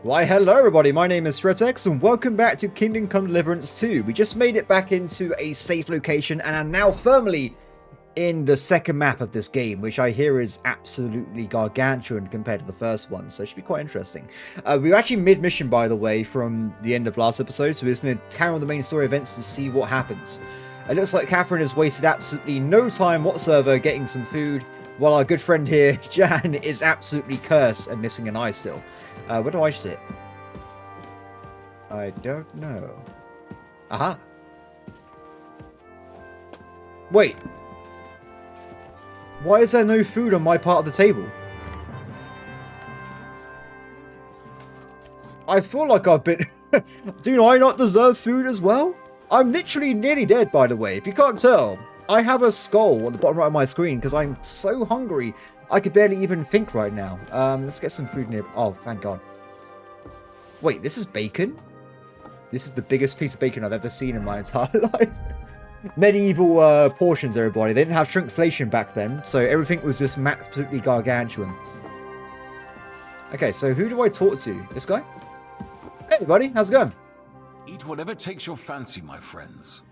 Why hello everybody, my name is Shretex and welcome back to Kingdom Come Deliverance 2. We just made it back into a safe location and are now firmly in the second map of this game, which I hear is absolutely gargantuan compared to the first one, so it should be quite interesting. We were actually mid-mission, by the way, from the end of last episode, so we're just going to carry on the main story events to see what happens. It looks like Catherine has wasted absolutely no time whatsoever getting some food, while our good friend here, Jan, is absolutely cursed and missing an eye still. Where do I sit? I don't know. Aha! Wait. Why is there no food on my part of the table? I feel like I've been... Do I not deserve food as well? I'm literally nearly dead, by the way. If you can't tell, I have a skull at the bottom right of my screen because I'm so hungry I could barely even think right now. Let's get some food near... Oh, thank God. Wait, this is bacon? This is the biggest piece of bacon I've ever seen in my entire life. Medieval portions, everybody. They didn't have shrinkflation back then, so everything was just absolutely gargantuan. Okay, so who do I talk to? This guy? Hey, buddy. How's it going? Eat whatever takes your fancy, my friends.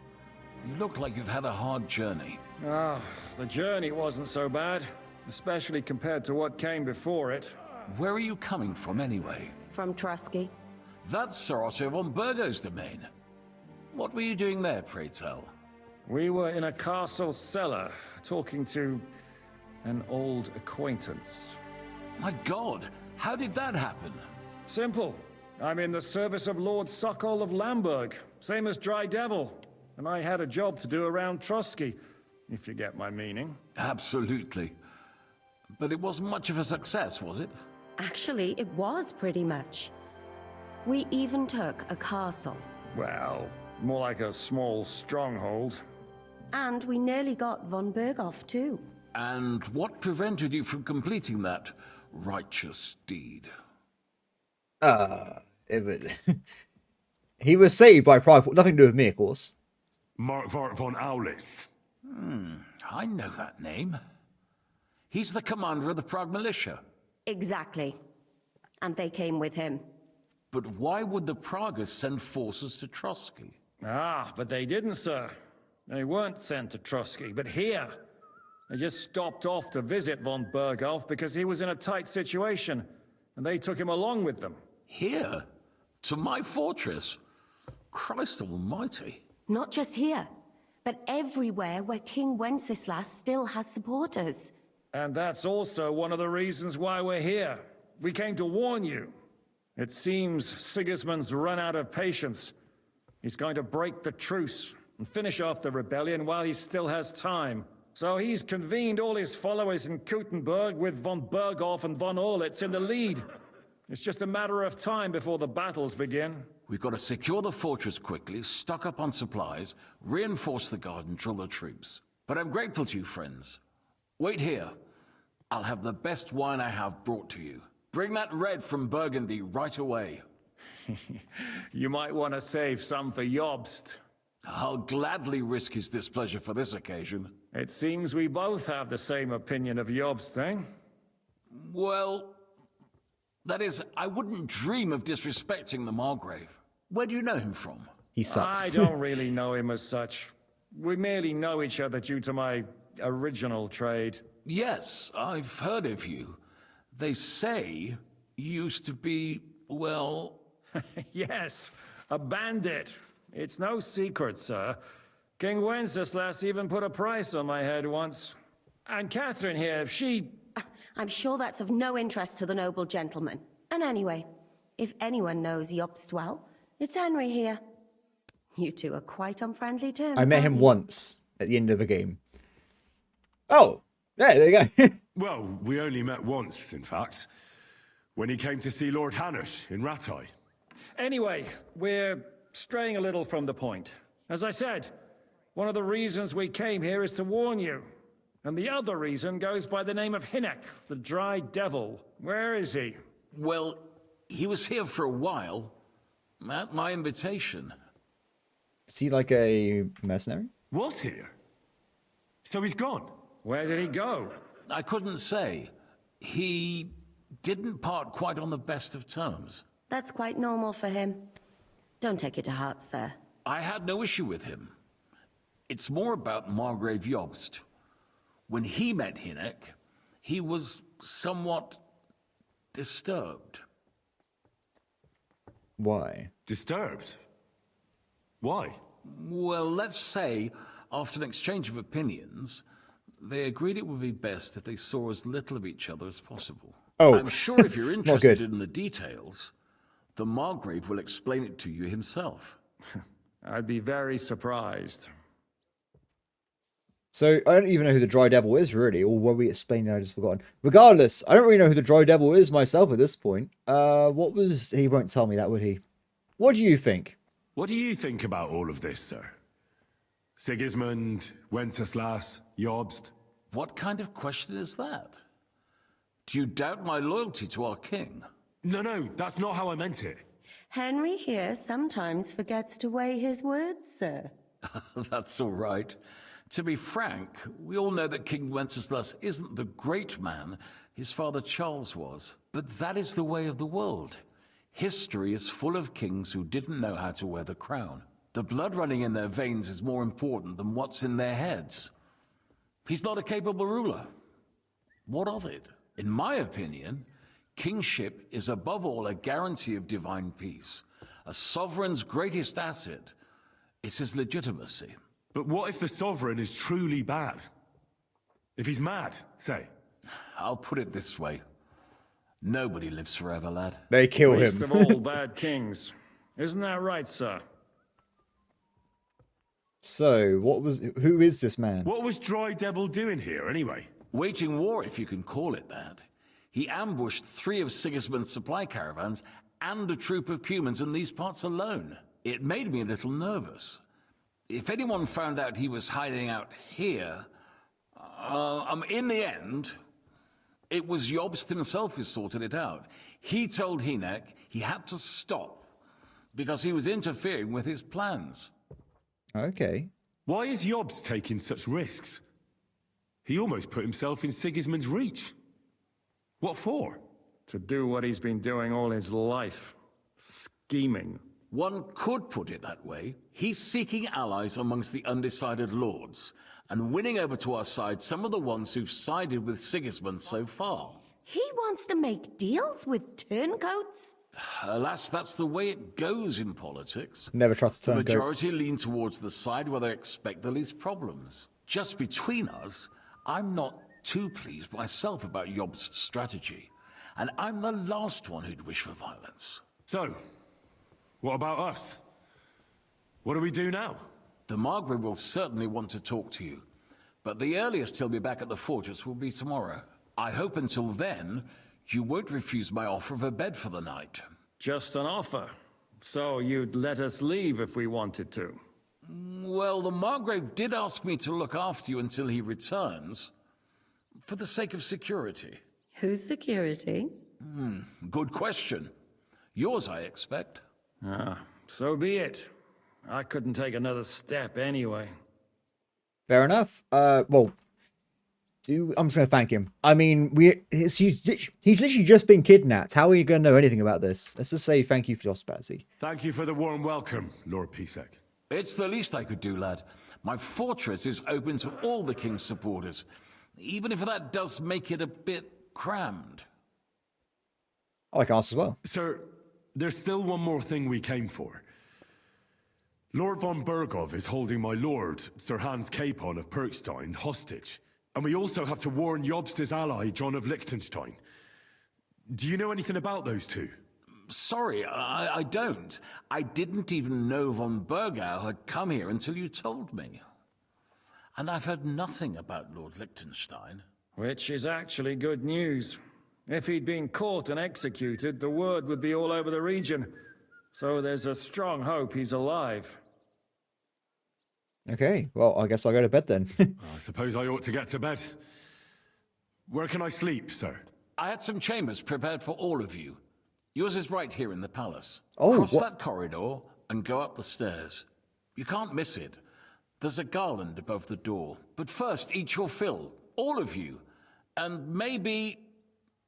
You look like you've had a hard journey. Ah, the journey wasn't so bad, especially compared to what came before it. Where are you coming from, anyway? From Trusky. That's Sir Otto von Burgo's domain. What were you doing there, pray tell? We were in a castle cellar, talking to an old acquaintance. My God, how did that happen? Simple. I'm in the service of Lord Suckle of Lamberg, same as Dry Devil. And I had a job to do around Trusky, if you get my meaning. Absolutely. But it wasn't much of a success, was it? Actually, it was pretty much. We even took a castle. Well, more like a small stronghold. And we nearly got von Berghoff too. And what prevented you from completing that righteous deed? He was saved by private... Nothing to do with me, of course. Margrave von Aulis. I know that name. He's the commander of the Prague militia. Exactly. And they came with him. But why would the Praguers send forces to Trusky? Ah, but they didn't, sir. They weren't sent to Trusky, but here. They just stopped off to visit von Berghoff because he was in a tight situation, and they took him along with them. Here? To my fortress? Christ almighty. Not just here, but everywhere where King Wenceslas still has supporters. And that's also one of the reasons why we're here. We came to warn you. It seems Sigismund's run out of patience. He's going to break the truce and finish off the rebellion while he still has time. So he's convened all his followers in Kuttenberg with von Berghoff and von Orlitz in the lead. It's just a matter of time before the battles begin. We've got to secure the fortress quickly, stock up on supplies, reinforce the guard and drill the troops. But I'm grateful to you, friends. Wait here. I'll have the best wine I have brought to you. Bring that red from Burgundy right away. You might want to save some for Jobst. I'll gladly risk his displeasure for this occasion. It seems we both have the same opinion of Jobst, eh? Well, that is, I wouldn't dream of disrespecting the Margrave. Where do you know him from? He sucks. I don't really know him as such. We merely know each other due to my original trade. Yes, I've heard of you. They say you used to be, well... Yes, a bandit. It's no secret, sir. King Wenceslas even put a price on my head once. And Catherine here, she... I'm sure that's of no interest to the noble gentleman. And anyway, if anyone knows Jobst well, it's Henry here. You two are quite on friendly terms. I met him once at the end of the game. Oh, there you go. Well, we only met once, in fact. When he came to see Lord Hanush in Rattay. Anyway, we're straying a little from the point. As I said, one of the reasons we came here is to warn you. And the other reason goes by the name of Hinnek, the Dry Devil. Where is he? Well, he was here for a while. At my invitation. Is he like a mercenary? Was here? So he's gone? Where did he go? I couldn't say. He didn't part quite on the best of terms. That's quite normal for him. Don't take it to heart, sir. I had no issue with him. It's more about Margrave Jobst. When he met Hinek, he was somewhat disturbed. Why? Disturbed? Why? Well, let's say, after an exchange of opinions, they agreed it would be best if they saw as little of each other as possible. Oh, I'm sure if you're not interested good. in the details, the Margrave will explain it to you himself. I'd be very surprised. So, I don't even know who the Dry Devil is, really, or were we explaining? I just forgotten. Regardless, I don't really know who the Dry Devil is myself at this point. What was... He won't tell me that, would he? What do you think? What do you think about all of this, sir? Sigismund, Wenceslas, Jobst? What kind of question is that? Do you doubt my loyalty to our king? No, that's not how I meant it. Henry here sometimes forgets to weigh his words, sir. That's all right. To be frank, we all know that King Wenceslas isn't the great man his father Charles was. But that is the way of the world. History is full of kings who didn't know how to wear the crown. The blood running in their veins is more important than what's in their heads. He's not a capable ruler. What of it? In my opinion, kingship is above all a guarantee of divine peace. A sovereign's greatest asset is his legitimacy. But what if the sovereign is truly bad? If he's mad, say. I'll put it this way. Nobody lives forever, lad. They kill Least him. of all bad kings. Isn't that right, sir? So, who is this man? What was Dry Devil doing here, anyway? Waging war, if you can call it that. He ambushed 3 of Sigismund's supply caravans and a troop of Cumans in these parts alone. It made me a little nervous. If anyone found out he was hiding out here, in the end, it was Jobst himself who sorted it out. He told Hinek he had to stop because he was interfering with his plans. Okay. Why is Jobst taking such risks? He almost put himself in Sigismund's reach. What for? To do what he's been doing all his life. Scheming. One could put it that way. He's seeking allies amongst the undecided lords, and winning over to our side some of the ones who've sided with Sigismund so far. He wants to make deals with turncoats? Alas, that's the way it goes in politics. Never trust a The turncoat. majority lean towards the side where they expect the least problems. Just between us, I'm not too pleased myself about Jobst's strategy, and I'm the last one who'd wish for violence. So, what about us? What do we do now? The Margrave will certainly want to talk to you, but the earliest he'll be back at the fortress will be tomorrow. I hope until then, you won't refuse my offer of a bed for the night. Just an offer. So you'd let us leave if we wanted to. Well, the Margrave did ask me to look after you until he returns, for the sake of security. Whose security? Good question. Yours, I expect. So be it. I couldn't take another step anyway. Fair enough. Well, I'm just gonna thank him. I mean, he's literally just been kidnapped. How are you gonna know anything about this? Let's just say thank you for your hospitality. Thank you for the warm welcome, Lord Pisek. It's the least I could do, lad. My fortress is open to all the king's supporters, even if that does make it a bit crammed. I can ask as well. Sir, there's still one more thing we came for. Lord von Bergov is holding my lord, Sir Hans Capon of Perkstein, hostage. And we also have to warn Jobst's ally, John of Liechtenstein. Do you know anything about those two? Sorry, I don't. I didn't even know von Bergau had come here until you told me. And I've heard nothing about Lord Liechtenstein. Which is actually good news. If he'd been caught and executed, the word would be all over the region. So there's a strong hope he's alive. Okay, well, I guess I'll go to bed then. I suppose I ought to get to bed. Where can I sleep, sir? I had some chambers prepared for all of you. Yours is right here in the palace. Oh, Cross what? that corridor and go up the stairs. You can't miss it. There's a garland above the door. But first, eat your fill. All of you. And maybe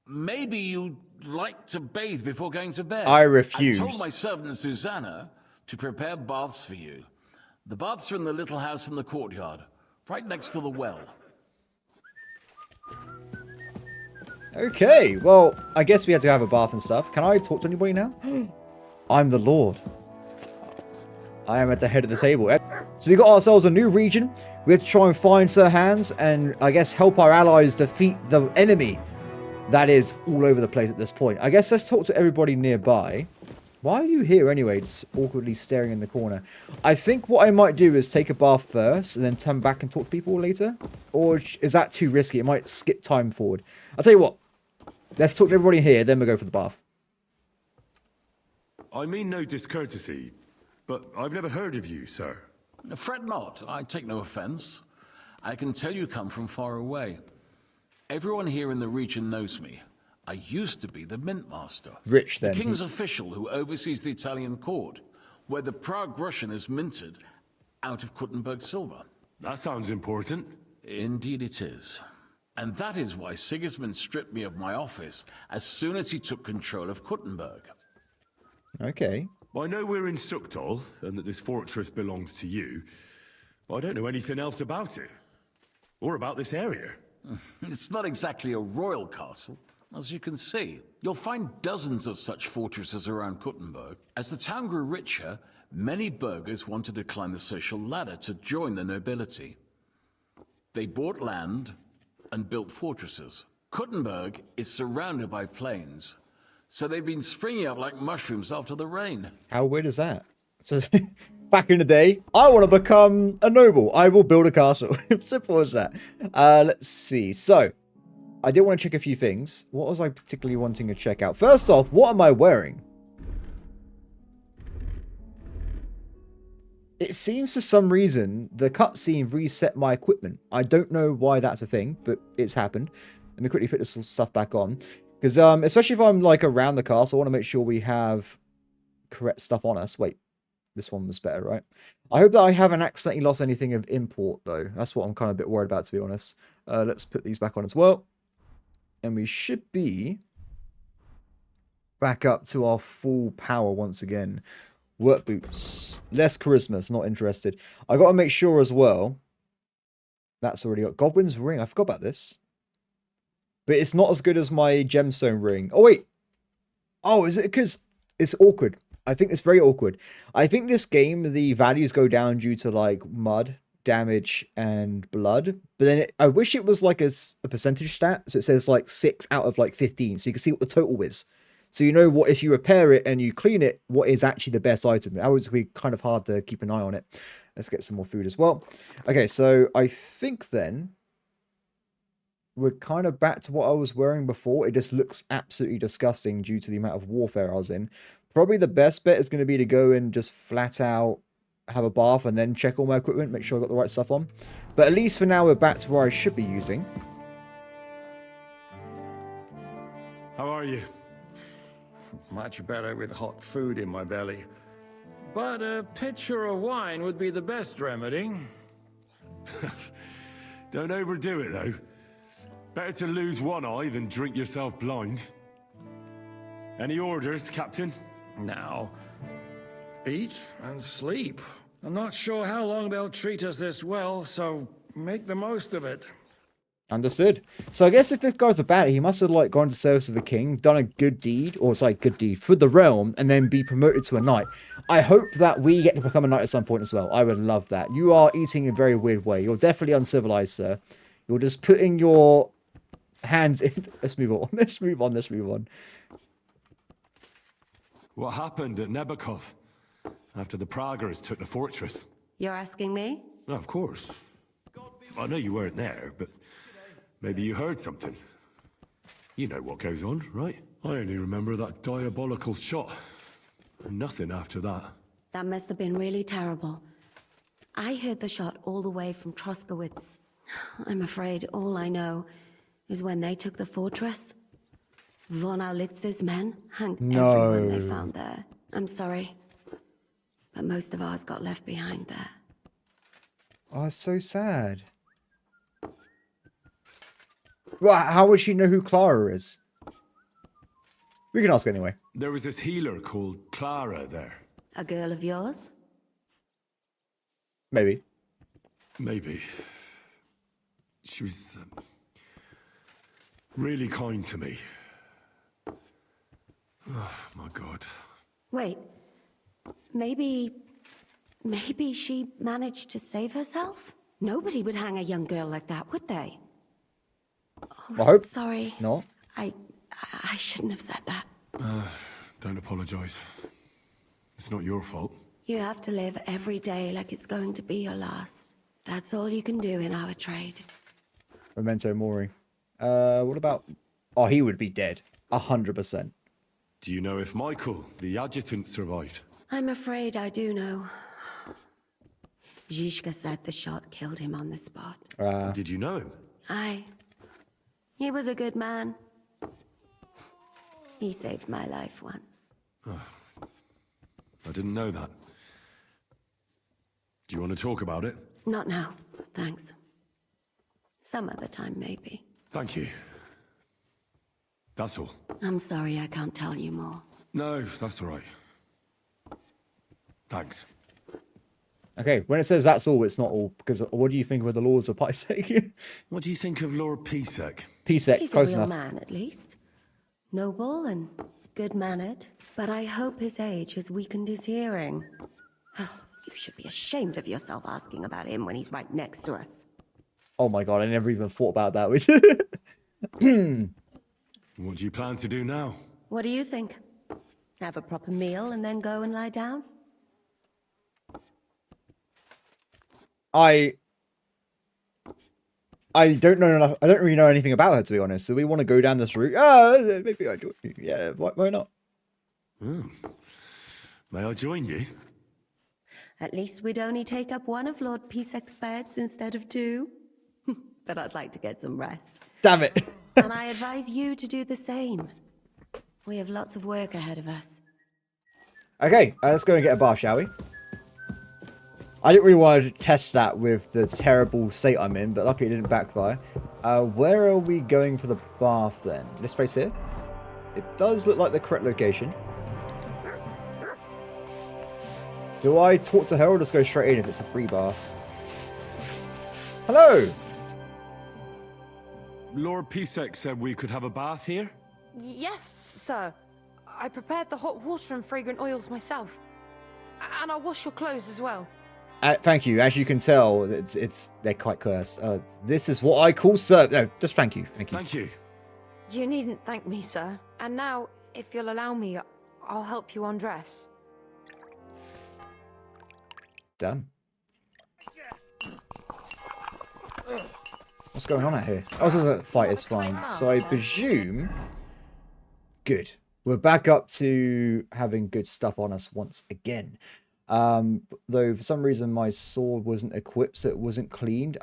Maybe you'd like to bathe before going to bed. I refuse. I told my servant Susanna to prepare baths for you. The baths are in the little house in the courtyard, right next to the well. Okay, well, I guess we had to have a bath and stuff. Can I talk to anybody now? I'm the Lord. I am at the head of the table. So we got ourselves a new region. We have to try and find Sir Hans and I guess help our allies defeat the enemy that is all over the place at this point. I guess let's talk to everybody nearby. Why are you here anyway, just awkwardly staring in the corner? I think what I might do is take a bath first and then turn back and talk to people later. Or is that too risky? It might skip time forward. I'll tell you what. Let's talk to everybody here, then we'll go for the bath. I mean no discourtesy, but I've never heard of you, sir. Fret not, I take no offense. I can tell you come from far away. Everyone here in the region knows me. I used to be the mint master. Rich, then. The king's official who oversees the Italian court, where the Prague Russian is minted out of Kuttenberg silver. That sounds important. Indeed it is. And that is why Sigismund stripped me of my office as soon as he took control of Kuttenberg. Okay. I know we're in Sukdal, and that this fortress belongs to you. But I don't know anything else about it. Or about this area. It's not exactly a royal castle, as you can see. You'll find dozens of such fortresses around Kuttenberg. As the town grew richer, many burghers wanted to climb the social ladder to join the nobility. They bought land and built fortresses. Kuttenberg is surrounded by plains, so they've been springing up like mushrooms after the rain. How weird is that? So, back in the day, I want to become a noble. I will build a castle. Simple as that. Let's see. So, I did want to check a few things. What was I particularly wanting to check out? First off, what am I wearing? It seems for some reason the cutscene reset my equipment. I don't know why that's a thing, but it's happened. Let me quickly put this stuff back on. Because especially if I'm like around the castle, I want to make sure we have correct stuff on us. Wait, this one was better, right? I hope that I haven't accidentally lost anything of import, though. That's what I'm kind of a bit worried about, to be honest. Let's put these back on as well. And we should be back up to our full power once again. Work boots. Less charisma. It's not interested. I got to make sure as well. That's already got Goblin's ring. I forgot about this. But it's not as good as my gemstone ring. Oh, wait. Oh, is it because it's awkward? I think it's very awkward. I think this game, the values go down due to like mud, damage, and blood. But then I wish it was like a percentage stat. So it says like 6 out of like 15. So you can see what the total is. So you know what, if you repair it and you clean it, what is actually the best item. That would be kind of hard to keep an eye on it. Let's get some more food as well. Okay, so I think then we're kind of back to what I was wearing before. It just looks absolutely disgusting due to the amount of warfare I was in. Probably the best bet is going to be to go and just flat out have a bath and then check all my equipment, make sure I got the right stuff on. But at least for now, we're back to where I should be using. How are you? Much better with hot food in my belly. But a pitcher of wine would be the best remedy. Don't overdo it, though. Better to lose one eye than drink yourself blind. Any orders, Captain? Now, eat and sleep. I'm not sure how long they'll treat us this well, so make the most of it. Understood. So I guess if this guy's about it, he must have like gone to service of the king, done a good deed, or it's like good deed for the realm, and then be promoted to a knight. I hope that we get to become a knight at some point as well. I would love that. You are eating in a very weird way. You're definitely uncivilized, sir. You're just putting your hands in. Let's move on. Let's move on. Let's move on. What happened at Nebakov after the Praggers took the fortress? You're asking me? No, of course. I know you weren't there, but maybe you heard something. You know what goes on, right? I only remember that diabolical shot. And nothing after that. That must have been really terrible. I heard the shot all the way from Troskowitz. I'm afraid all I know is when they took the fortress, Von Aulitz's men hung everyone they found there. I'm sorry, but most of ours got left behind there. Oh, it's so sad. Well, how would she know who Clara is? We can ask anyway. There was this healer called Clara there. A girl of yours? Maybe. Maybe. She was really kind to me. Oh, my God. Wait. Maybe she managed to save herself? Nobody would hang a young girl like that, would they? Oh, I hope sorry. not. I shouldn't have said that. Don't apologize. It's not your fault. You have to live every day like it's going to be your last. That's all you can do in our trade. Memento Mori. What about... Oh, he would be dead. 100%. Do you know if Michael, the adjutant, survived? I'm afraid I do know. Zhishka said the shot killed him on the spot. Did you know him? Aye. He was a good man. He saved my life once. I didn't know that. Do you want to talk about it? Not now, thanks. Some other time, maybe. Thank you. That's all. I'm sorry I can't tell you more. No, that's all right. Thanks. Okay, when it says that's all, it's not all. Because what do you think of the laws of Pisek? What do you think of Lord Pisek? Pisek, He's a close real enough. man, at least. Noble and good-mannered. But I hope his age has weakened his hearing. You should be ashamed of yourself asking about him when he's right next to us. Oh my god, I never even thought about that. What do you plan to do now? What do you think? Have a proper meal and then go and lie down? I don't know enough. I don't really know anything about her, to be honest. So we want to go down this route. Maybe I do. Yeah, why not? May I join you? At least we'd only take up one of Lord Pisek's beds instead of two. But I'd like to get some rest. Damn it. And I advise you to do the same. We have lots of work ahead of us. Okay, let's go and get a bath, shall we? I didn't really want to test that with the terrible state I'm in, but luckily it didn't backfire. Where are we going for the bath then? This place here? It does look like the correct location. Do I talk to her or just go straight in if it's a free bath? Hello! Lord Pisek said we could have a bath here? Yes, sir. I prepared the hot water and fragrant oils myself. And I'll wash your clothes as well. Thank you. As you can tell, they're quite cursed. This is what I call serve. No, just thank you. Thank you. Thank you. You needn't thank me, sir. And now, if you'll allow me, I'll help you undress. Damn. What's going on out here? Oh, this is a fight is fine. So I presume... Good. We're back up to having good stuff on us once again. Though for some reason my sword wasn't equipped, so it wasn't cleaned.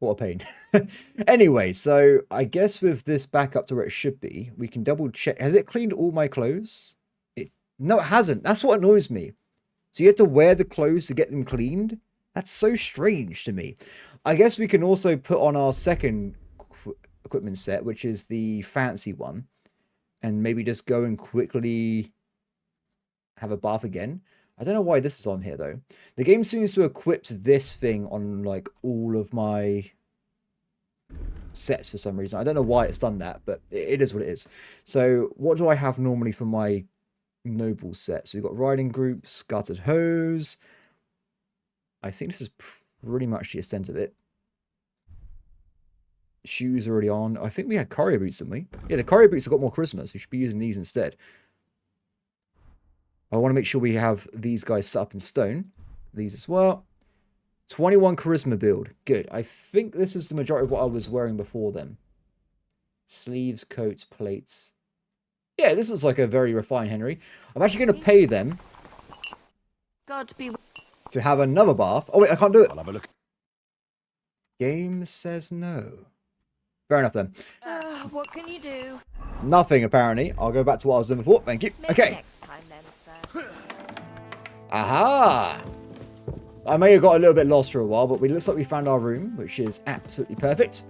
What a pain. Anyway, so I guess with this back up to where it should be, we can double check. Has it cleaned all my clothes? No, it hasn't. That's what annoys me. So you have to wear the clothes to get them cleaned? That's so strange to me. I guess we can also put on our second equipment set, which is the fancy one, and maybe just go and quickly have a bath again. I don't know why this is on here, though. The game seems to equip this thing on, like, all of my sets for some reason. I don't know why it's done that, but it is what it is. So, what do I have normally for my noble set? So, we've got riding group, scattered hose. I think this is pretty much the extent of it. Shoes already on. I think we had courier boots, didn't we? Yeah, the courier boots have got more charisma, so we should be using these instead. I want to make sure we have these guys set up in stone. These as well. 21 charisma build. Good. I think this is the majority of what I was wearing before then. Sleeves, coats, plates. Yeah, this is like a very refined Henry. I'm actually going to pay them God be to have another bath. Oh, wait, I can't do it. I'll have a look. Game says no. Fair enough then. What can you do? Nothing, apparently. I'll go back to what I was doing before. Thank you. Maybe Okay. next time then, sir. Aha! I may have got a little bit lost for a while, but it looks like we found our room, which is absolutely perfect.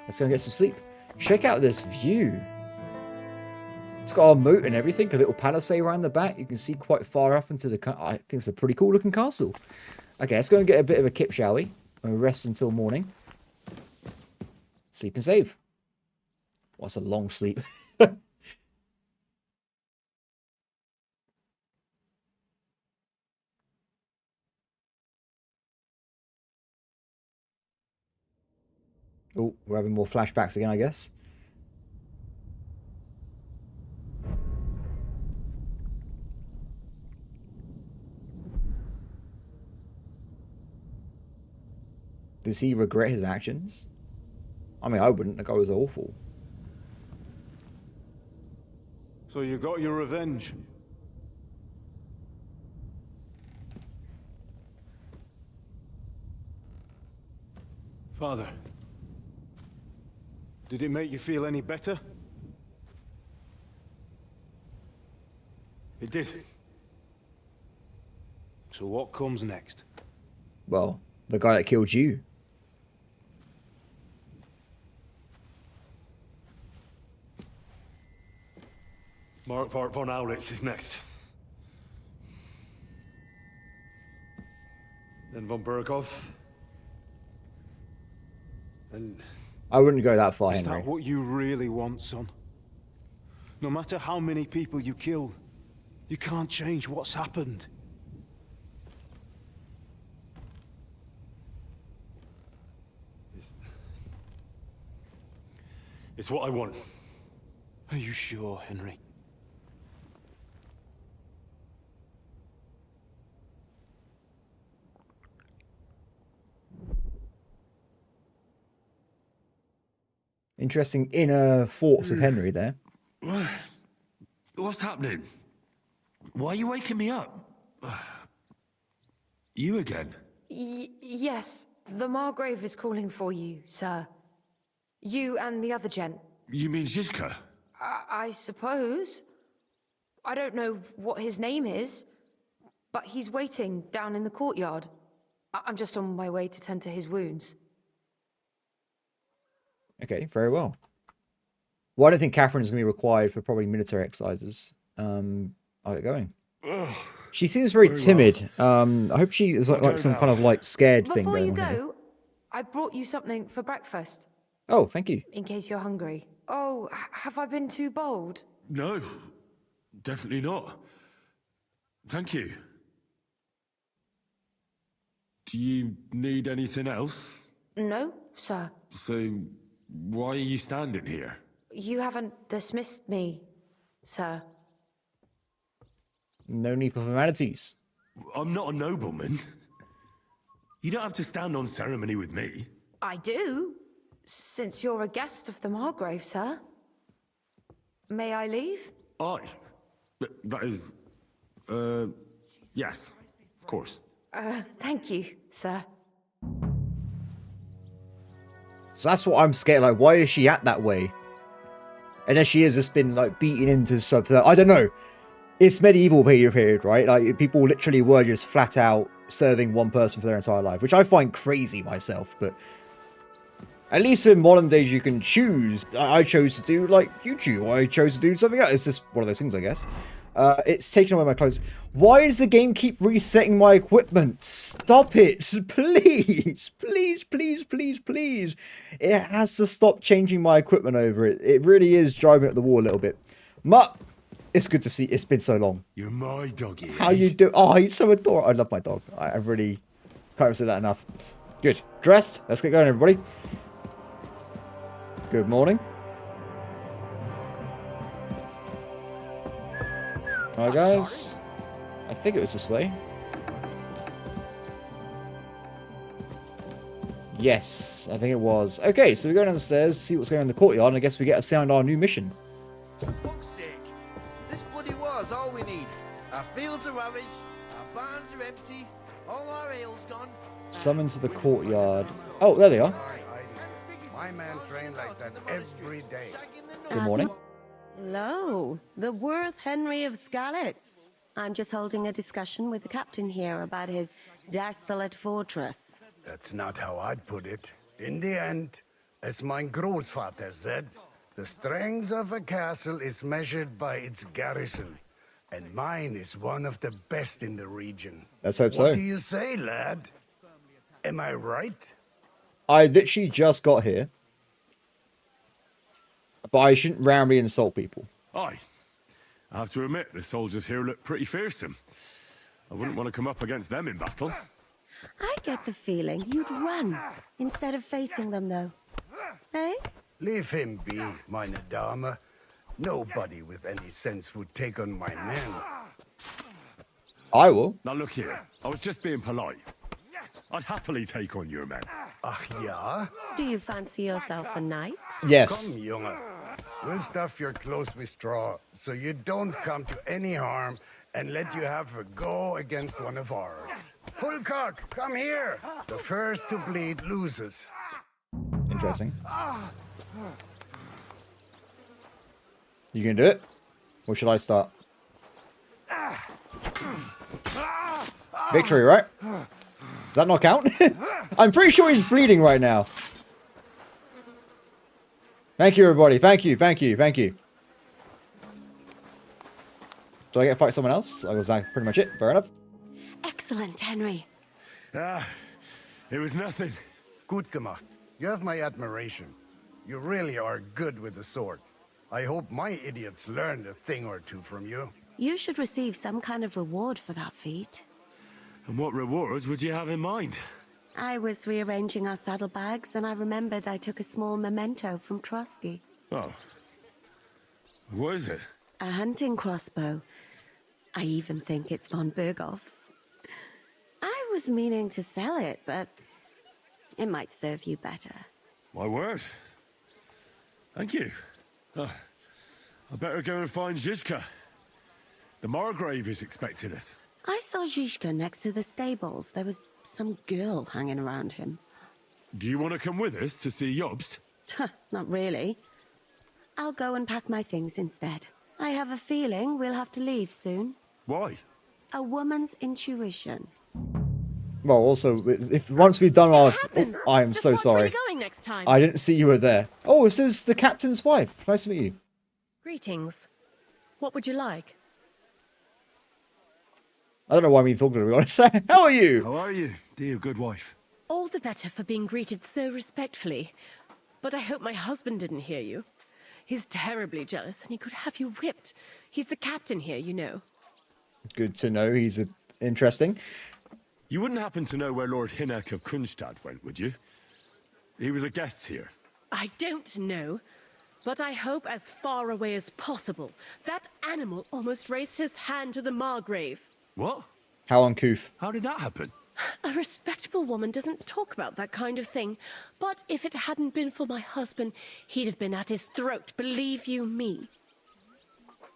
Let's go and get some sleep. Check out this view. It's got a moat and everything, a little palisade around the back. You can see quite far off into the... I think it's a pretty cool looking castle. Okay, let's go and get a bit of a kip, shall we? And we'll rest until morning. Sleep and save. What's a long sleep? Oh, we're having more flashbacks again, I guess. Does he regret his actions? I mean, I wouldn't. The guy was awful. So you got your revenge? Father, did it make you feel any better? It did. So what comes next? Well, the guy that killed you. Mark von Aulitz is next. Then von Berghoff. And I wouldn't go that far, is Henry. that what you really want, son? No matter how many people you kill, you can't change what's happened. It's what I want. Are you sure, Henry? Interesting inner thoughts of Henry there. What's happening? Why are you waking me up? You again? Yes, the Margrave is calling for you, sir. You and the other gent. You mean Zizka? I suppose. I don't know what his name is, but he's waiting down in the courtyard. I'm just on my way to tend to his wounds. Okay, very well. Well, I don't think Catherine's going to be required for probably military exercises. I'll get going. She seems very timid. I hope she is like some kind of like scared thing Before going you on here. go, I brought you something for breakfast, Oh, thank you. in case you're hungry. Oh, have I been too bold? No, definitely not. Thank you. Do you need anything else? No, sir. So, why are you standing here? You haven't dismissed me, sir. No need for formalities. I'm not a nobleman. You don't have to stand on ceremony with me. I do, since you're a guest of the Margrave, sir. May I leave? That is... yes, of course. Thank you, sir. So that's what I'm scared. Like, why is she act that way? And then she has just been like beaten into something. I don't know. It's medieval period, right? Like people literally were just flat out serving one person for their entire life, which I find crazy myself. But at least in modern days, you can choose. I chose to do like YouTube, or I chose to do something else. It's just one of those things, I guess. It's taken away my clothes. Why does the game keep resetting my equipment? Stop it, please, please, please, please, please. It has to stop changing my equipment over it. It really is driving me up the wall a little bit. Mutt, it's good to see. It's been so long. You're my doggy. How you do? Oh, he's so adorable. I love my dog. I really can't say that enough. Good. Dressed. Let's get going, everybody. Good morning. Alright, guys. I think it was this way. Yes, I think it was. Okay, so we go downstairs, see what's going on in the courtyard, and I guess we get assigned our new mission. For fuck's sake. This bloody war's all we need. Our fields are ravaged, our barns are empty, all our ale's gone. Summon to the courtyard. Oh, there they are. My man trained like that every day. Good morning. Hello, the worth Henry of Skalitz. I'm just holding a discussion with the captain here about his desolate fortress. That's not how I'd put it. In the end, as mein Großvater said, The strength of a castle is measured by its garrison, and mine is one of the best in the region. Let's hope What so. do you say, lad? Am I right? I literally just got here. But I shouldn't roundly insult people. Aye. I have to admit, the soldiers here look pretty fearsome. I wouldn't want to come up against them in battle. I get the feeling you'd run instead of facing them, though. Eh? Leave him be, meine Dame. Nobody with any sense would take on my men. I will. Now look here, I was just being polite. I'd happily take on your men. Ach ja? Do you fancy yourself a knight? Yes. Come, Junge. We'll stuff your clothes with straw, so you don't come to any harm, and let you have a go against one of ours. Pulcock, come here! The first to bleed loses. Interesting. You gonna do it? Or should I start? Victory, right? Does that not count? I'm pretty sure he's bleeding right now. Thank you, everybody. Thank you, thank you, thank you. Do I get to fight someone else? I was pretty much it. Fair enough. Excellent, Henry. It was nothing. Gut gemacht. You have my admiration. You really are good with the sword. I hope my idiots learned a thing or two from you. You should receive some kind of reward for that feat. And what rewards would you have in mind? I was rearranging our saddlebags, and I remembered I took a small memento from Trotsky. Oh. What is it? A hunting crossbow. I even think it's von Berghoff's. I was meaning to sell it, but it might serve you better. My word. Thank you. I better go and find Zizka. The Margrave is expecting us. I saw Zizka next to the stables. There was some girl hanging around him. Do you want to come with us to see Jobst? Not really. I'll go and pack my things instead. I have a feeling we'll have to leave soon. Why? A woman's intuition. Well, also, if once we've done our... Oh, I am so sorry. Going next time. I didn't see you were there. Oh, this is the captain's wife. Nice to meet you. Greetings. What would you like? I don't know why I'm even talking to her, to be honest. How are you? How are you, dear good wife? All the better for being greeted so respectfully. But I hope my husband didn't hear you. He's terribly jealous and he could have you whipped. He's the captain here, you know. Good to know. He's interesting. You wouldn't happen to know where Lord Hinnek of Kunstad went, would you? He was a guest here. I don't know, but I hope as far away as possible. That animal almost raised his hand to the Margrave. What? How uncouth. How did that happen? A respectable woman doesn't talk about that kind of thing. But if it hadn't been for my husband, he'd have been at his throat, believe you me.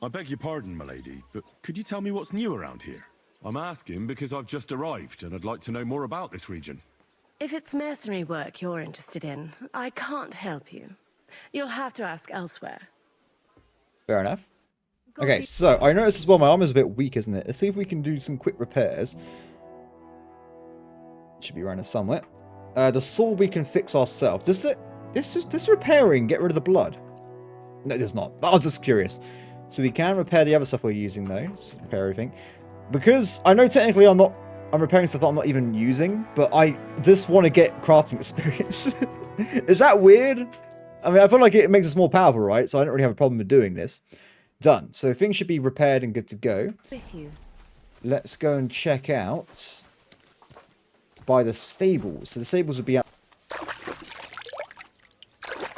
I beg your pardon, milady, but could you tell me what's new around here? I'm asking because I've just arrived and I'd like to know more about this region. If it's mercenary work you're interested in, I can't help you. You'll have to ask elsewhere. Fair enough. Okay, so I noticed as well my armor's a bit weak, isn't it? Let's see if we can do some quick repairs. Should be around here somewhere. The sword we can fix ourselves. Does this repairing get rid of the blood? No, it does not. I was just curious. So we can repair the other stuff we're using though. Let's repair everything. Because I know technically I'm repairing stuff that I'm not even using, but I just want to get crafting experience. Is that weird? I mean, I feel like it makes us more powerful, right? So I don't really have a problem with doing this. Done. So things should be repaired and good to go. With you. Let's go and check out by the stables. So the stables would be out.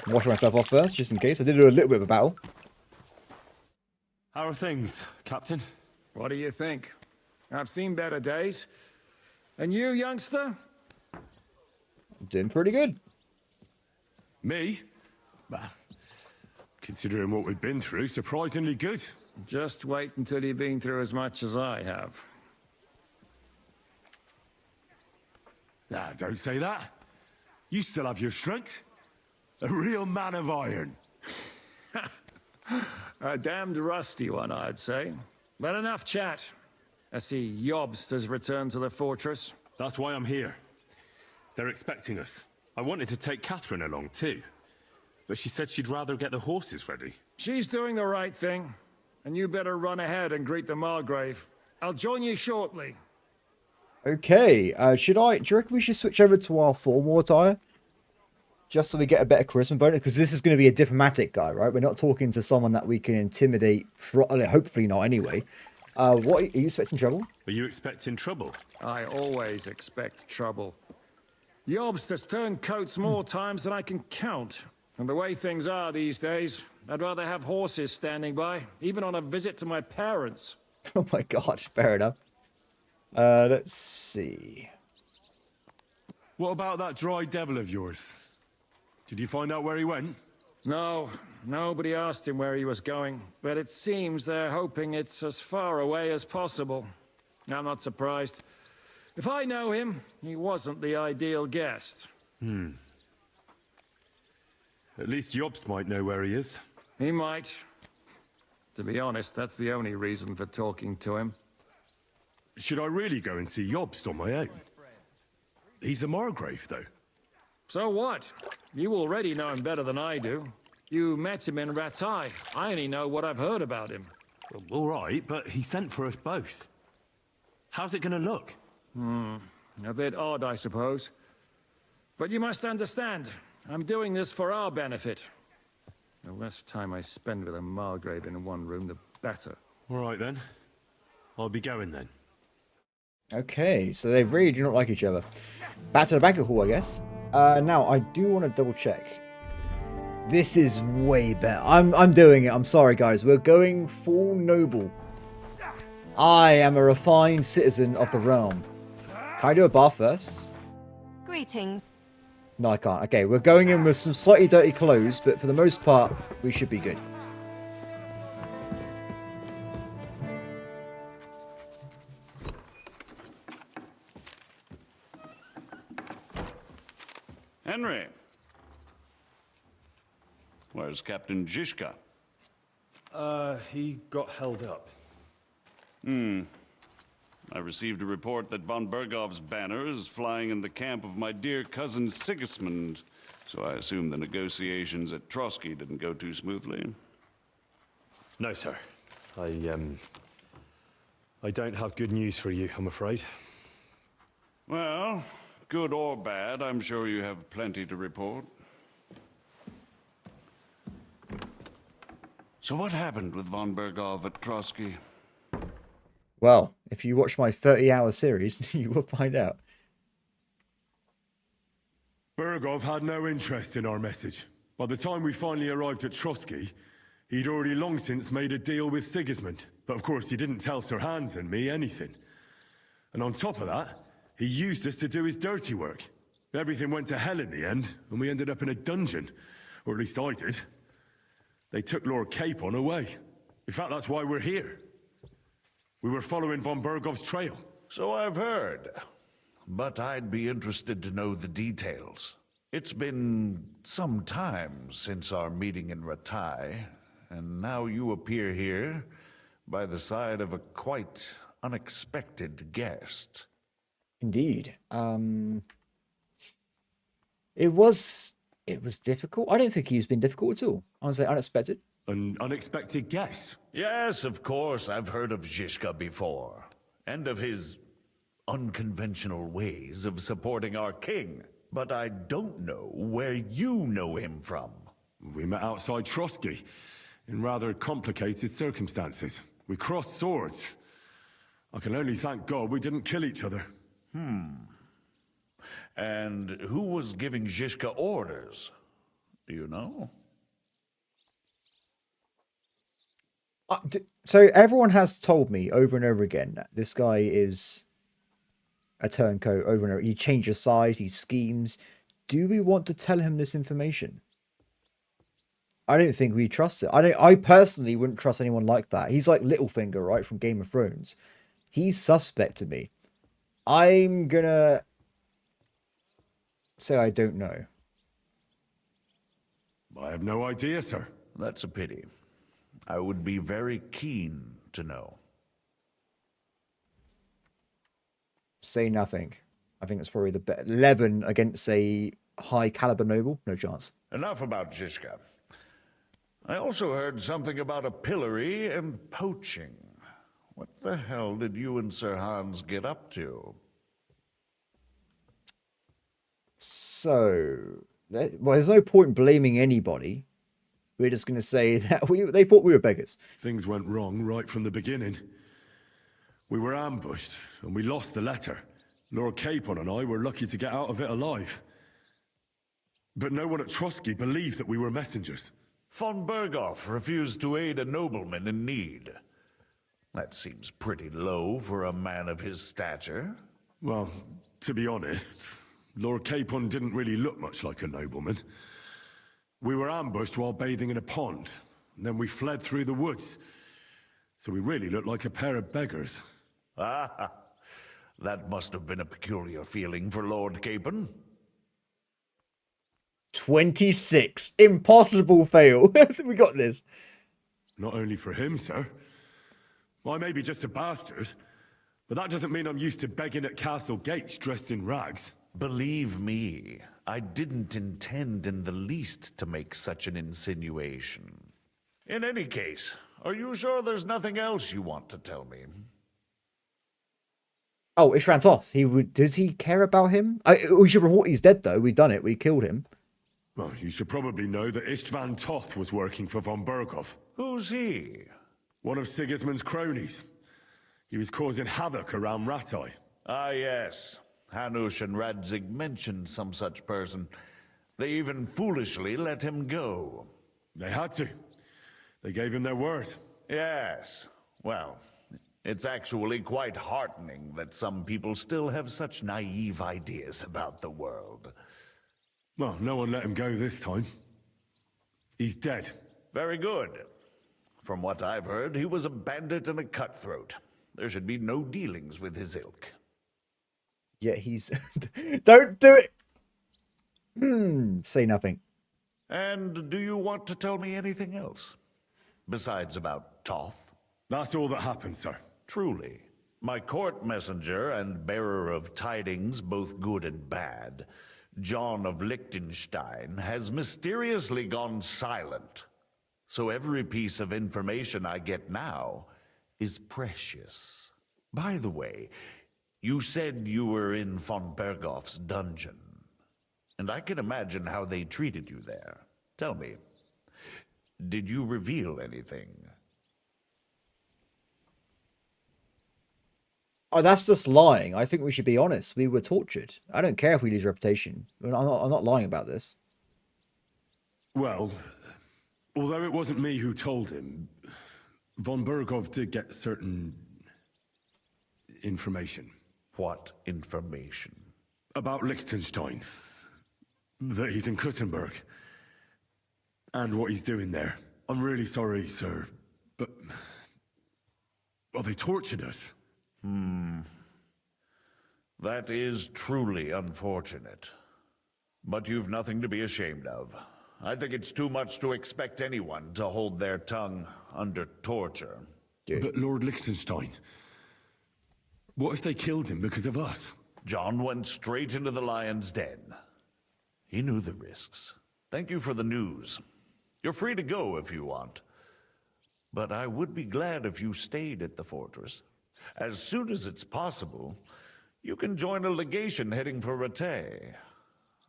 Wash myself off first, just in case. I did do a little bit of a battle. How are things, Captain? What do you think? I've seen better days. And you, youngster? Doing pretty good. Me? Well, considering what we've been through, surprisingly good. Just wait until you've been through as much as I have. Nah, don't say that. You still have your strength. A real man of iron. A damned rusty one, I'd say. But enough chat. I see Jobst has returned to the fortress. That's why I'm here. They're expecting us. I wanted to take Catherine along, too. But she said she'd rather get the horses ready. She's doing the right thing, and you better run ahead and greet the Margrave. I'll join you shortly. Okay, do you reckon we should switch over to our formal attire? Just so we get a better charisma bonus? Because this is going to be a diplomatic guy, right? We're not talking to someone that we can intimidate, hopefully not anyway. What, are you expecting trouble? Are you expecting trouble? I always expect trouble. Jobst has turned coats more times than I can count. And the way things are these days, I'd rather have horses standing by, even on a visit to my parents. Oh my god, fair enough. Let's see. What about that dry devil of yours? Did you find out where he went? No, nobody asked him where he was going, but it seems they're hoping it's as far away as possible. I'm not surprised. If I know him, he wasn't the ideal guest. At least Jobst might know where he is. He might. To be honest, that's the only reason for talking to him. Should I really go and see Jobst on my own? He's a Margrave, though. So what? You already know him better than I do. You met him in Rattay. I only know what I've heard about him. Well, all right, but he sent for us both. How's it gonna look? A bit odd, I suppose. But you must understand, I'm doing this for our benefit. The less time I spend with a Margrave in one room, the better. All right, then. I'll be going, then. Okay, so they really do not like each other. Back to the banquet hall, I guess. Now, I do want to double check. This is way better. I'm doing it. I'm sorry, guys. We're going full noble. I am a refined citizen of the realm. Can I do a bar first? Greetings. No, I can't. Okay, we're going in with some slightly dirty clothes, but for the most part, we should be good. Henry. Where's Captain Zizka? He got held up. I received a report that von Bergov's banner is flying in the camp of my dear cousin Sigismund, so I assume the negotiations at Trotsky didn't go too smoothly. No, sir. I don't have good news for you, I'm afraid. Well, good or bad, I'm sure you have plenty to report. So what happened with von Bergov at Trotsky? Well, if you watch my 30-hour series, you will find out. Bergov had no interest in our message. By the time we finally arrived at Trotsky, he'd already long since made a deal with Sigismund. But of course, he didn't tell Sir Hans and me anything. And on top of that, he used us to do his dirty work. Everything went to hell in the end, and we ended up in a dungeon. Or at least I did. They took Lord Capon away. In fact, that's why we're here. We were following von Bergov's trail. So I've heard. But I'd be interested to know the details. It's been some time since our meeting in Rattay, and now you appear here by the side of a quite unexpected guest. Indeed. It was difficult. I don't think he's been difficult at all. I was unexpected. An unexpected guest? Yes, of course, I've heard of Zizka before, and of his unconventional ways of supporting our king. But I don't know where you know him from. We met outside Trotsky, in rather complicated circumstances. We crossed swords. I can only thank God we didn't kill each other. And who was giving Zizka orders? Do you know? So everyone has told me over and over again that this guy is a turncoat over and over. He changes sides, he schemes. Do we want to tell him this information? I don't think we trust it. I personally wouldn't trust anyone like that. He's like Littlefinger, right, from Game of Thrones. He's suspect to me. I'm gonna say I don't know. I have no idea, sir. That's a pity. I would be very keen to know. Say nothing. I think that's probably the best. 11 against a high caliber noble? No chance. Enough about Zizka. I also heard something about a pillory and poaching. What the hell did you and Sir Hans get up to? So, well, there's no point blaming anybody. We're just going to say that they thought we were beggars. Things went wrong right from the beginning. We were ambushed, and we lost the letter. Lord Capon and I were lucky to get out of it alive. But no one at Trotsky believed that we were messengers. Von Berghoff refused to aid a nobleman in need. That seems pretty low for a man of his stature. Well, to be honest, Lord Capon didn't really look much like a nobleman. We were ambushed while bathing in a pond, and then we fled through the woods. So we really looked like a pair of beggars. Ah, that must have been a peculiar feeling for Lord Capon. 26. Impossible fail. We got this. Not only for him, sir. I may be just a bastard, but that doesn't mean I'm used to begging at castle gates dressed in rags. Believe me, I didn't intend in the least to make such an insinuation. In any case, are you sure there's nothing else you want to tell me? Oh, Ishvan Toth. Does he care about him? We should report he's dead, though. We've done it. We killed him. Well, you should probably know that Istvan Toth was working for von Berghoff. Who's he? One of Sigismund's cronies. He was causing havoc around Ratai. Ah, yes. Hanush and Radzig mentioned some such person. They even foolishly let him go. They had to. They gave him their word. Yes. Well, it's actually quite heartening that some people still have such naive ideas about the world. Well, no one let him go this time. He's dead. Very good. From what I've heard, he was a bandit and a cutthroat. There should be no dealings with his ilk. Yeah, he's... Don't do it! Say nothing. And do you want to tell me anything else? Besides about Toth? That's all that happened, sir. Truly. My court messenger and bearer of tidings, both good and bad, John of Liechtenstein, has mysteriously gone silent. So every piece of information I get now is precious. By the way, you said you were in von Berghoff's dungeon. And I can imagine how they treated you there. Tell me, did you reveal anything? Oh, that's just lying. I think we should be honest. We were tortured. I don't care if we lose reputation. I'm not lying about this. Well, although it wasn't me who told him, von Berghoff did get certain information. What information? About Liechtenstein. That he's in Kuttenberg. And what he's doing there. I'm really sorry, sir, but... well, they tortured us. That is truly unfortunate. But you've nothing to be ashamed of. I think it's too much to expect anyone to hold their tongue under torture. But Lord Liechtenstein... what if they killed him because of us? John went straight into the lion's den. He knew the risks. Thank you for the news. You're free to go if you want. But I would be glad if you stayed at the fortress. As soon as it's possible, you can join a legation heading for Rattay.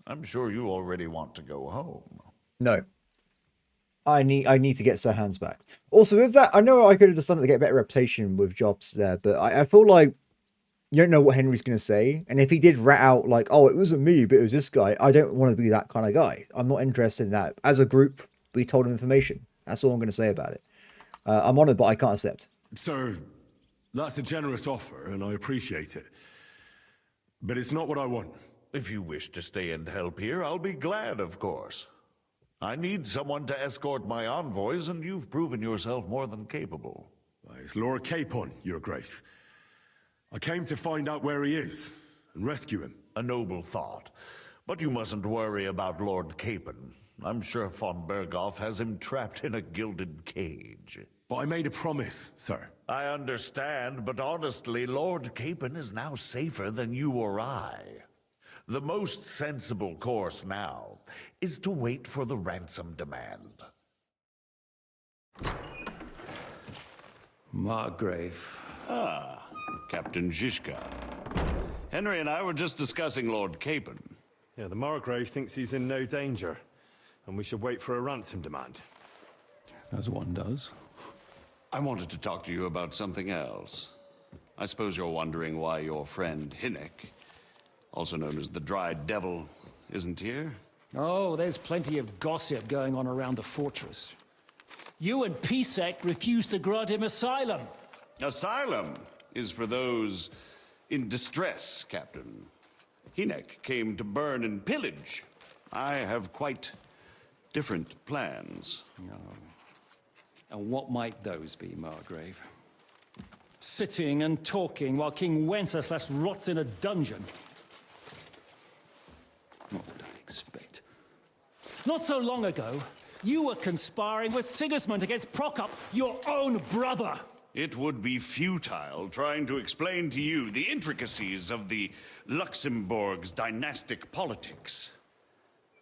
I'm sure you already want to go home. No. I need to get Sir Hans back. Also, with that, I know I could have just done it to get a better reputation with Jobst there, but I feel like you don't know what Henry's going to say. And if he did rat out, like, oh, it wasn't me, but it was this guy, I don't want to be that kind of guy. I'm not interested in that. As a group, we told him information. That's all I'm going to say about it. I'm honored, but I can't accept. Sir, that's a generous offer, and I appreciate it. But it's not what I want. If you wish to stay and help here, I'll be glad, of course. I need someone to escort my envoys, and you've proven yourself more than capable. It's Lord Capon, Your Grace. I came to find out where he is, and rescue him. A noble thought. But you mustn't worry about Lord Capon. I'm sure von Berghoff has him trapped in a gilded cage. But I made a promise, sir. I understand, but honestly, Lord Capon is now safer than you or I. The most sensible course now is to wait for the ransom demand. Margrave. Ah, Captain Zizka. Henry and I were just discussing Lord Capon. Yeah, the Margrave thinks he's in no danger, and we should wait for a ransom demand. As one does. I wanted to talk to you about something else. I suppose you're wondering why your friend Hinnek, also known as the Dried Devil, isn't here? Oh, there's plenty of gossip going on around the fortress. You and Pisek refused to grant him asylum. Asylum is for those in distress, Captain. Hinnek came to burn and pillage. I have quite different plans. Oh. And what might those be, Margrave? Sitting and talking while King Wenceslas rots in a dungeon. What would I expect? Not so long ago, you were conspiring with Sigismund against Prokop, your own brother. It would be futile trying to explain to you the intricacies of the Luxembourg's dynastic politics.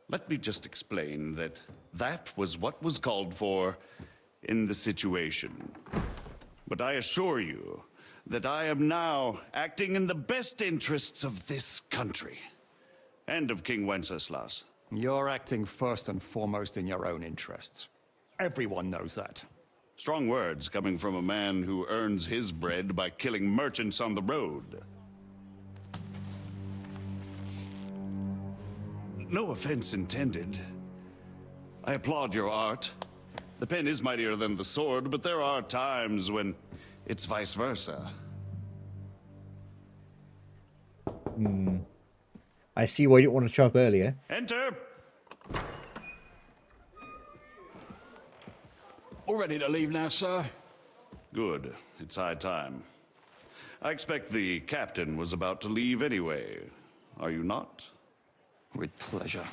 Let me just explain that that was what was called for in the situation. But I assure you that I am now acting in the best interests of this country and of King Wenceslas. You're acting first and foremost in your own interests. Everyone knows that. Strong words coming from a man who earns his bread by killing merchants on the road. No offense intended. I applaud your art. The pen is mightier than the sword, but there are times when it's vice versa. I see why you didn't want to show up earlier. Enter! All ready to leave now, sir? Good. It's high time. I expect the captain was about to leave anyway. Are you not? With pleasure.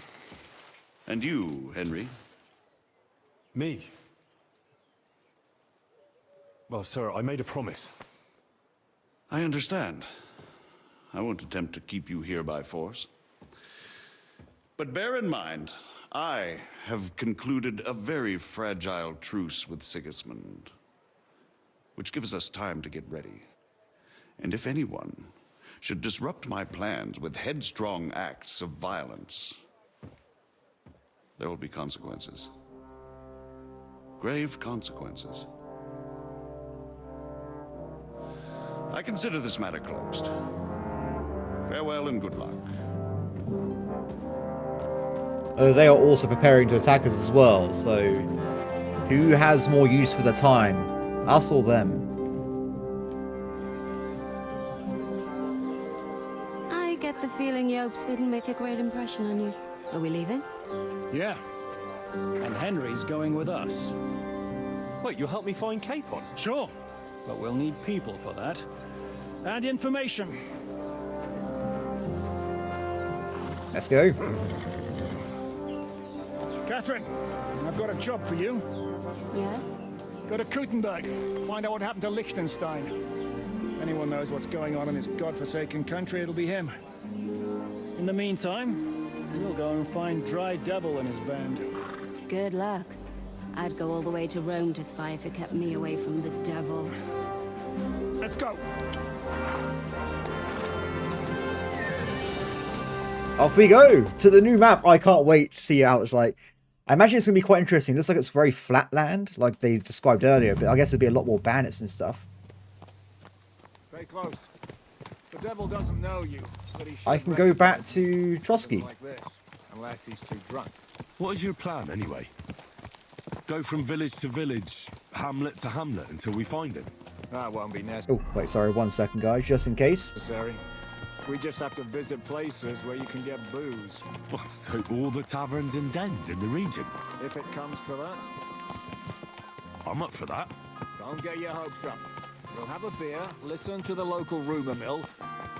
And you, Henry? Me? Well, sir, I made a promise. I understand. I won't attempt to keep you here by force. But bear in mind, I have concluded a very fragile truce with Sigismund, which gives us time to get ready. And if anyone should disrupt my plans with headstrong acts of violence, there will be consequences. Grave consequences. I consider this matter closed. Farewell and good luck. Oh, they are also preparing to attack us as well, so who has more use for their time? Us or them? I get the feeling Jobst didn't make a great impression on you. Are we leaving? Yeah. And Henry's going with us. Wait, you'll help me find Capon? Sure. But we'll need people for that. And information. Let's go. Catherine, I've got a job for you. Yes? Go to Kuttenberg. Find out what happened to Liechtenstein. If anyone knows what's going on in this godforsaken country, it'll be him. In the meantime, we'll go and find Dry Devil and his band. Good luck. I'd go all the way to Rome to spy if it kept me away from the devil. Let's go. Off we go to the new map. I can't wait to see how it's like. I imagine it's going to be quite interesting. It looks like it's very flat land, like they described earlier, but I guess there'll be a lot more bandits and stuff. Stay close. The devil doesn't know you, but he I can go back to Trotsky. like this, unless he's too drunk. What is your plan, anyway? Go from village to village, hamlet to hamlet, until we find him? That won't be necessary. Oh, wait, sorry, 1 second, guys, just in case. We just have to visit places where you can get booze. So all the taverns and dens in the region? If it comes to that. I'm up for that. Don't get your hopes up. We'll have a beer, listen to the local rumour mill,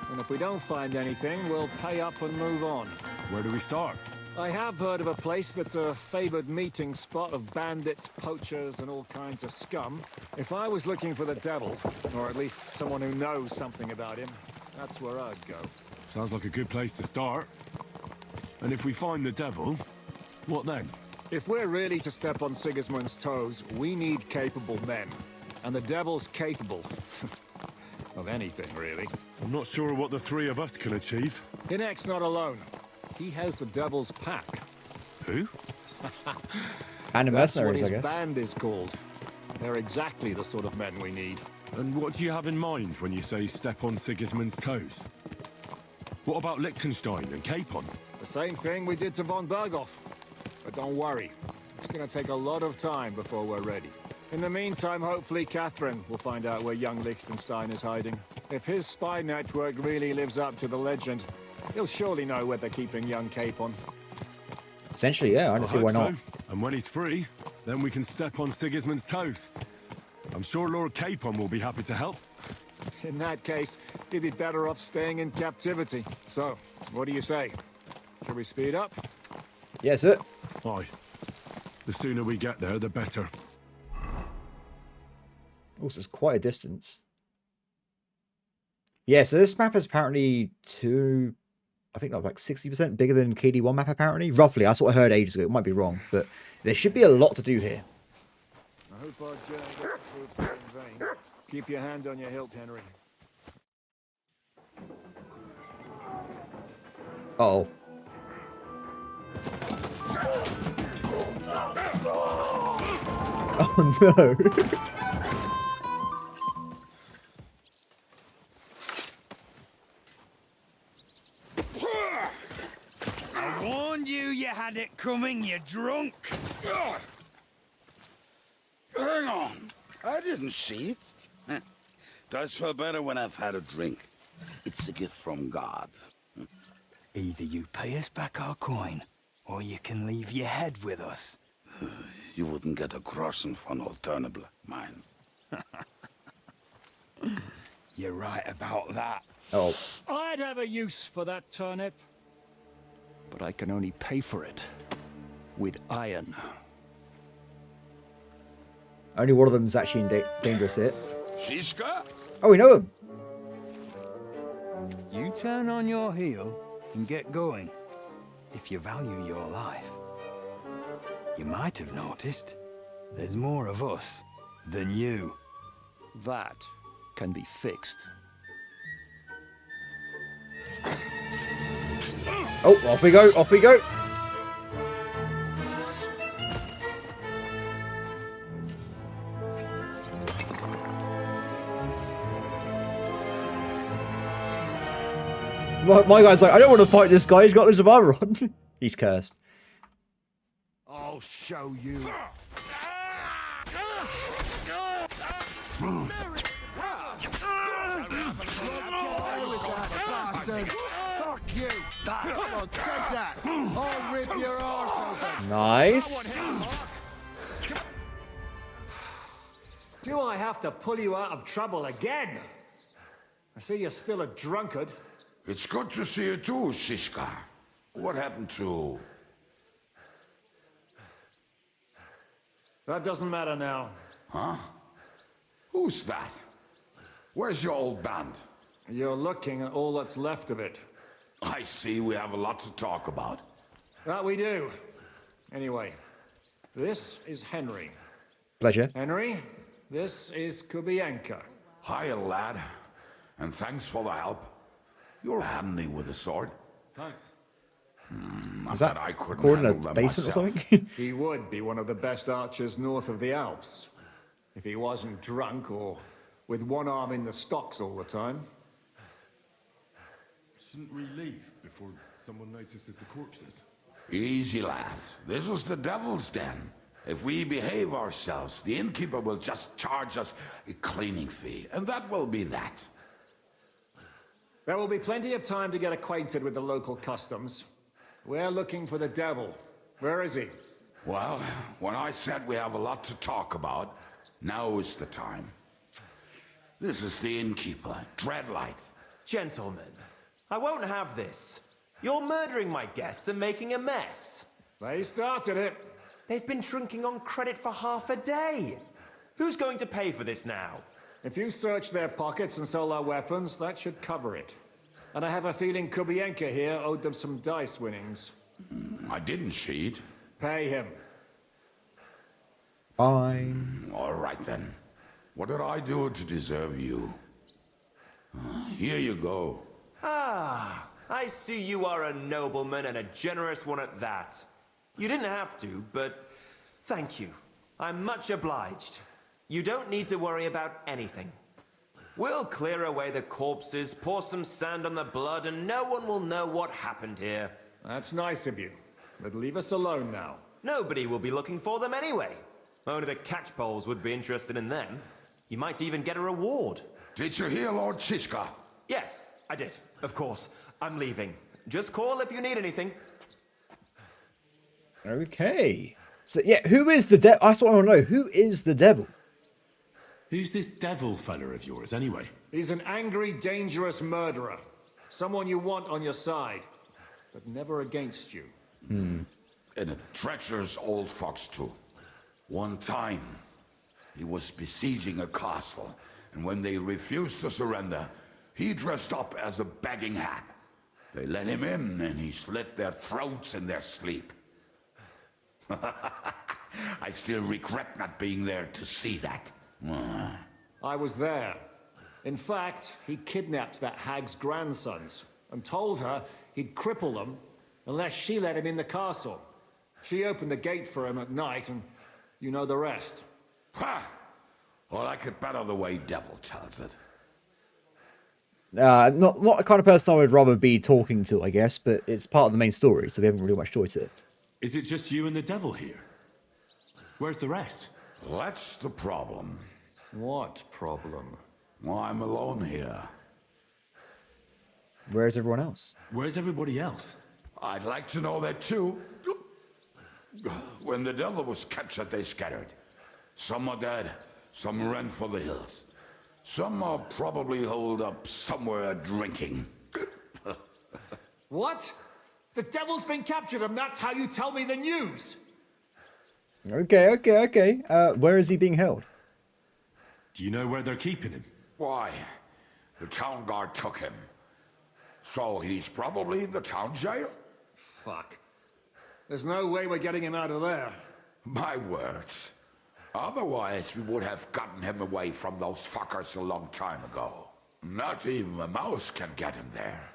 and if we don't find anything, we'll pay up and move on. Where do we start? I have heard of a place that's a favoured meeting spot of bandits, poachers, and all kinds of scum. If I was looking for the devil, or at least someone who knows something about him, that's where I'd go. Sounds like a good place to start. And if we find the devil, what then? If we're really to step on Sigismund's toes, we need capable men. And the devil's capable. Of anything, really. I'm not sure what the three of us can achieve. Hinek's not alone. He has the devil's pack. Who? And the That's what mercenaries, I his guess. band is called. They're exactly the sort of men we need. And what do you have in mind when you say step on Sigismund's toes? What about Liechtenstein and Capon? The same thing we did to von Berghoff. But don't worry. It's gonna take a lot of time before we're ready. In the meantime, hopefully Catherine will find out where young Liechtenstein is hiding. If his spy network really lives up to the legend, he'll surely know where they're keeping young Capon. Essentially, yeah, I don't see why not. So. And when he's free, then we can step on Sigismund's toes. I'm sure Lord Capon will be happy to help. In that case, he'd be better off staying in captivity. So, what do you say? Shall we speed up? Yes, sir. Aye. The sooner we get there, the better. Also, it's quite a distance. Yeah, so this map is apparently I think like 60% bigger than KD1 map, apparently. Roughly, that's what I heard ages ago. It might be wrong, but there should be a lot to do here. I hope our journey doesn't prove in vain. Keep your hand on your hilt, Henry. Uh-oh. Oh, no. I warned you, you had it coming, you drunk. Hang on. I didn't see it. Does feel better when I've had a drink. It's a gift from God. Either you pay us back our coin, or you can leave your head with us. You wouldn't get a groschen von Alternable, mine. You're right about that. Oh. I'd have a use for that turnip. But I can only pay for it with iron. Only one of them's actually in dangerous here. Shiska? Oh, we know him. You turn on your heel and get going. If you value your life. You might have noticed there's more of us than you. That can be fixed. Oh, off we go, off we go. My guy's like, I don't want to fight this guy, he's got loads of armor on. He's cursed. I'll show you. Fuck you! Come on, take that! I'll rip your arse open! Nice. Do I have to pull you out of trouble again? I see you're still a drunkard. It's good to see you too, Shiska. What happened to... That doesn't matter now. Huh? Who's that? Where's your old band? You're looking at all that's left of it. I see we have a lot to talk about. That we do. Anyway, this is Henry. Pleasure. Henry, this is Kubienka. Hiya, lad. And thanks for the help. You're handy with a sword. Thanks. Was that recorded in a basement or something? He would be one of the best archers north of the Alps. If he wasn't drunk or with one arm in the stocks all the time. Shouldn't we leave before someone notices the corpses? Easy, lad. This was the devil's den. If we behave ourselves, the innkeeper will just charge us a cleaning fee, and that will be that. There will be plenty of time to get acquainted with the local customs. We're looking for the devil. Where is he? Well, when I said we have a lot to talk about, now is the time. This is the innkeeper, Dreadlight. Gentlemen, I won't have this. You're murdering my guests and making a mess. They started it. They've been drinking on credit for half a day. Who's going to pay for this now? If you search their pockets and sell their weapons, that should cover it. And I have a feeling Kubienka here owed them some dice winnings. I didn't cheat. Pay him. Fine. All right then. What did I do to deserve you? Here you go. Ah, I see you are a nobleman and a generous one at that. You didn't have to, but thank you. I'm much obliged. You don't need to worry about anything. We'll clear away the corpses, pour some sand on the blood, and no one will know what happened here. That's nice of you. But leave us alone now. Nobody will be looking for them anyway. Only the catchpoles would be interested in them. You might even get a reward. Did you hear Lord Chishka? Yes, I did. Of course. I'm leaving. Just call if you need anything. Okay. So, yeah, who is the devil? That's what I want to know. Who is the devil? Who's this devil fella of yours, anyway? He's an angry, dangerous murderer. Someone you want on your side, but never against you. And a treacherous old fox, too. One time, he was besieging a castle, and when they refused to surrender, he dressed up as a begging hag. They let him in, and he slit their throats in their sleep. I still regret not being there to see that. I was there. In fact, he kidnapped that hag's grandsons and told her he'd cripple them unless she let him in the castle. She opened the gate for him at night, and you know the rest. Ha! Well, I could better the way Devil tells it. Not the kind of person I would rather be talking to, I guess, but it's part of the main story, so we haven't really much choice here. Is it just you and the devil here? Where's the rest? That's the problem. What problem? Well, I'm alone here. Where's everyone else? Where's everybody else? I'd like to know that too. When the devil was captured, they scattered. Some are dead, some ran for the hills. Some are probably holed up somewhere drinking. What? The devil's been captured and that's how you tell me the news? Okay. Where is he being held? Do you know where they're keeping him? Why? The town guard took him. So he's probably in the town jail? Fuck. There's no way we're getting him out of there. My words. Otherwise, we would have gotten him away from those fuckers a long time ago. Not even a mouse can get him there.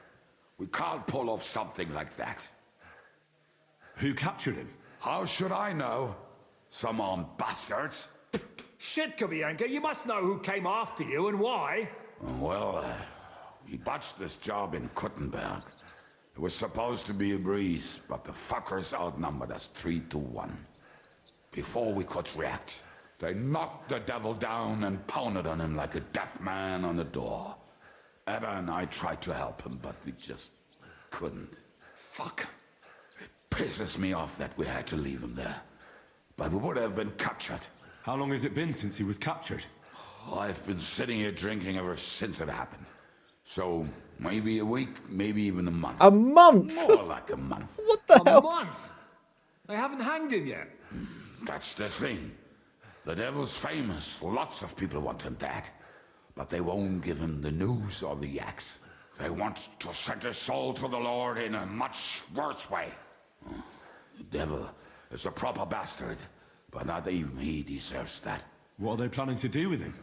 We can't pull off something like that. Who captured him? How should I know? Some armed bastards. Shit, Kubianka, you must know who came after you and why. Well, we botched this job in Kuttenberg. It was supposed to be a breeze, but the fuckers outnumbered us 3-1. Before we could react, they knocked the devil down and pounded on him like a deaf man on a door. Eva and I tried to help him, but we just couldn't. Fuck. It pisses me off that we had to leave him there. But we would have been captured. How long has it been since he was captured? Oh, I've been sitting here drinking ever since it happened. So, maybe a week, maybe even a month. A month? More like a month. What the hell? A month? They haven't hanged him yet. That's the thing. The devil's famous. Lots of people want him dead. But they won't give him the news or the axe. They want to send his soul to the Lord in a much worse way. The devil is a proper bastard, but not even he deserves that. What are they planning to do with him?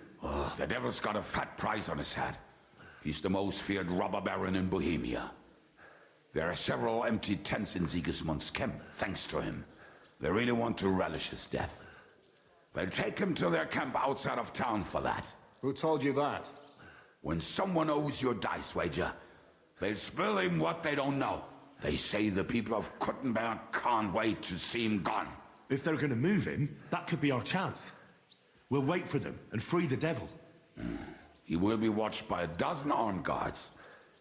The devil's got a fat price on his head. He's the most feared robber baron in Bohemia. There are several empty tents in Sigismund's camp, thanks to him. They really want to relish his death. They'll take him to their camp outside of town for that. Who told you that? When someone owes you a dice wager, they'll spill him what they don't know. They say the people of Kuttenberg can't wait to see him gone. If they're going to move him, that could be our chance. We'll wait for them and free the devil. He will be watched by 12 armed guards.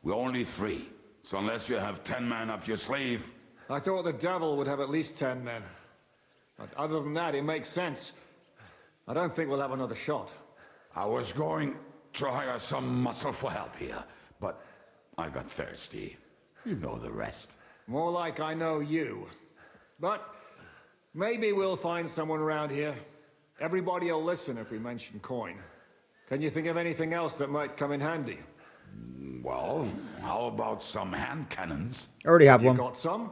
We're only 3. So unless you have 10 men up your sleeve... I thought the devil would have at least 10 men. But other than that, it makes sense. I don't think we'll have another shot. I was going to hire some muscle for help here, but I got thirsty. You know the rest. More like I know you. But maybe we'll find someone around here. Everybody will listen if we mention coin. Can you think of anything else that might come in handy? Well, how about some hand cannons? I already have one. You got some?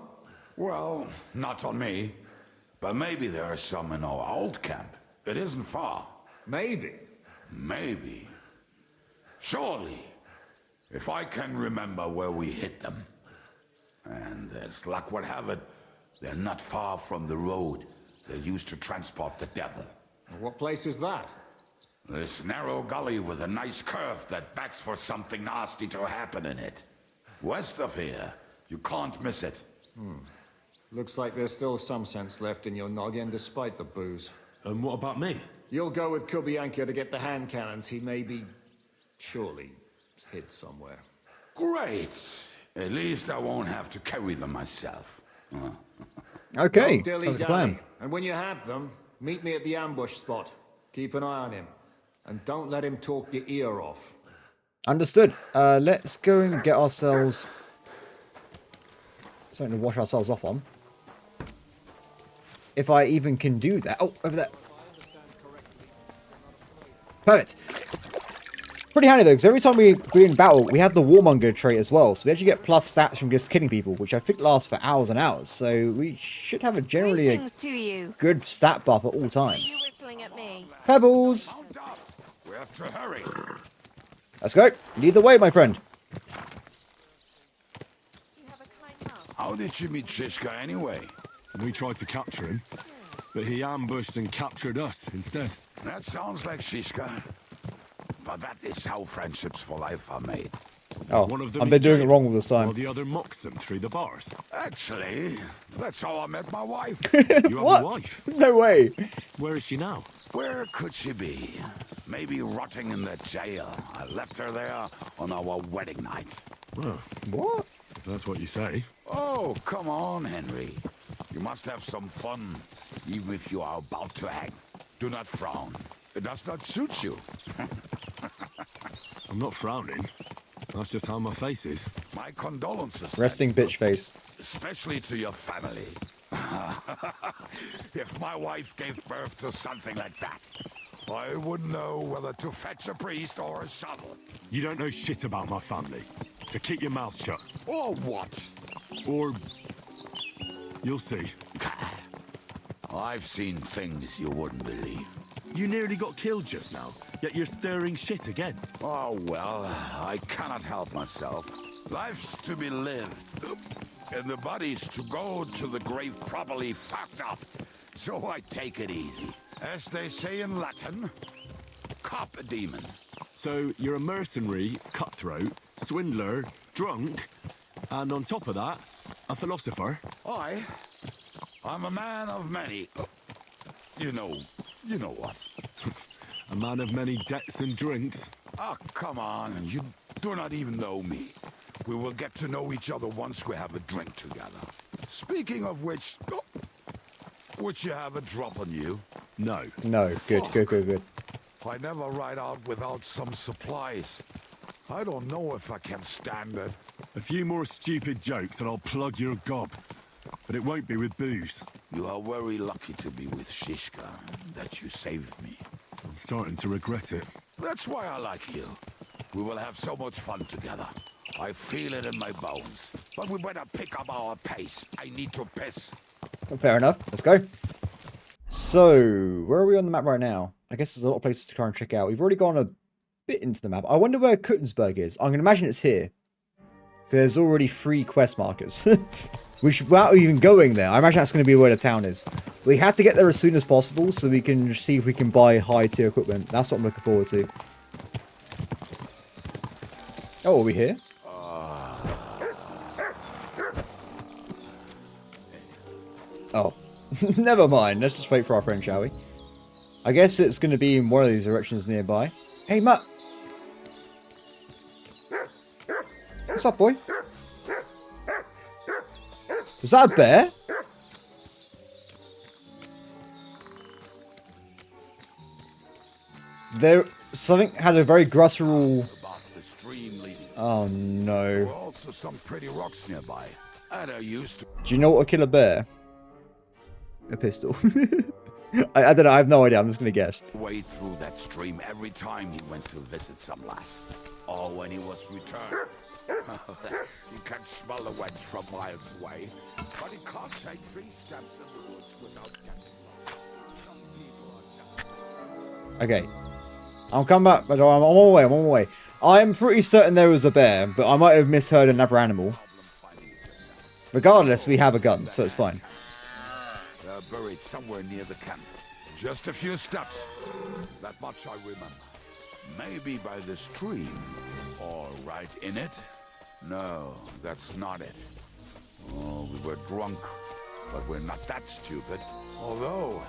Well, not on me. But maybe there are some in our old camp. It isn't far. Maybe. Maybe. Surely. If I can remember where we hit them. And as luck would have it, they're not far from the road they used to transport the devil. What place is that? This narrow gully with a nice curve that backs for something nasty to happen in it. West of here. You can't miss it. Looks like there's still some sense left in your noggin despite the booze. And what about me? You'll go with Kubianka to get the hand cannons. He may be... surely hid somewhere. Great. At least I won't have to carry them myself. Okay, Don't sounds like a dilly-dally. plan. And when you have them, meet me at the ambush spot. Keep an eye on him. And don't let him talk your ear off. Understood. Let's go and get ourselves something to wash ourselves off on. If I even can do that. Oh, over there. Perfect. Pretty handy though, because every time we're in battle, we have the Warmonger trait as well. So we actually get plus stats from just killing people, which I think lasts for hours and hours. So we should have a generally a good stat buff at all times. Pebbles! We have to hurry. Let's go. Lead the way, my friend. How did you meet Shishka anyway? We tried to capture him, but he ambushed and captured us instead. That sounds like Shishka. But that is how friendships for life are made. Oh, One of them I've been doing it jailed, wrong all this time. while the other mocks them through the bars. Actually, that's how I met my wife. You have What? a wife? No way. Where is she now? Where could she be? Maybe rotting in the jail. I left her there on our wedding night. Well, What? if that's what you say. Oh, come on, Henry. You must have some fun, even if you are about to hang. Do not frown. It does not suit you. I'm not frowning. That's just how my face is. My condolences. Resting bitch face. Especially to your family. If my wife gave birth to something like that, I wouldn't know whether to fetch a priest or a shovel. You don't know shit about my family, so keep your mouth shut. Or what? Or... you'll see. I've seen things you wouldn't believe. You nearly got killed just now, yet you're stirring shit again. Oh, well, I cannot help myself. Life's to be lived, and the body's to go to the grave properly fucked up. So I take it easy. As they say in Latin, cop a demon. So you're a mercenary, cutthroat, swindler, drunk, and on top of that, a philosopher? I'm a man of many... You know what. A man of many debts and drinks? Oh, come on, you do not even know me. We will get to know each other once we have a drink together. Speaking of which, would you have a drop on you? No. No. Good, good, good, good. I never ride out without some supplies. I don't know if I can stand it. A few more stupid jokes and I'll plug your gob. But it won't be with booze. You are very lucky to be with Shishka, that you saved me. I'm starting to regret it. That's why I like you. We will have so much fun together. I feel it in my bones. But we better pick up our pace. I need to piss. Well, fair enough. Let's go. So, where are we on the map right now? I guess there's a lot of places to try and check out. We've already gone a bit into the map. I wonder where Kuttenberg is. I'm going to imagine it's here. There's already 3 quest markers. Which, without even going there, I imagine that's going to be where the town is. We have to get there as soon as possible so we can see if we can buy high-tier equipment. That's what I'm looking forward to. Oh, are we here? Oh. Never mind. Let's just wait for our friend, shall we? I guess it's going to be in one of these directions nearby. Hey, Matt. What's up, boy? Was that a bear? There, something had a very guttural... Oh no. There were also some pretty rocks nearby. And I used to... Do you know what would kill a bear? A pistol. I don't know. I have no idea. I'm just going to guess. Wade through that stream every time he went to visit some lass. Or when he was returned. You can smell the wench from miles away, but he can't take 3 steps in the woods without getting lost. Some people are just... Okay. I'll come back. I'm on my way. I'm on my way. I'm pretty certain there was a bear, but I might have misheard another animal. Regardless, we have a gun, so it's fine. They're buried somewhere near the camp. Just a few steps. That much I remember. Maybe by the stream. Or right in it. No, that's not it. Oh, we were drunk. But we're not that stupid. Although,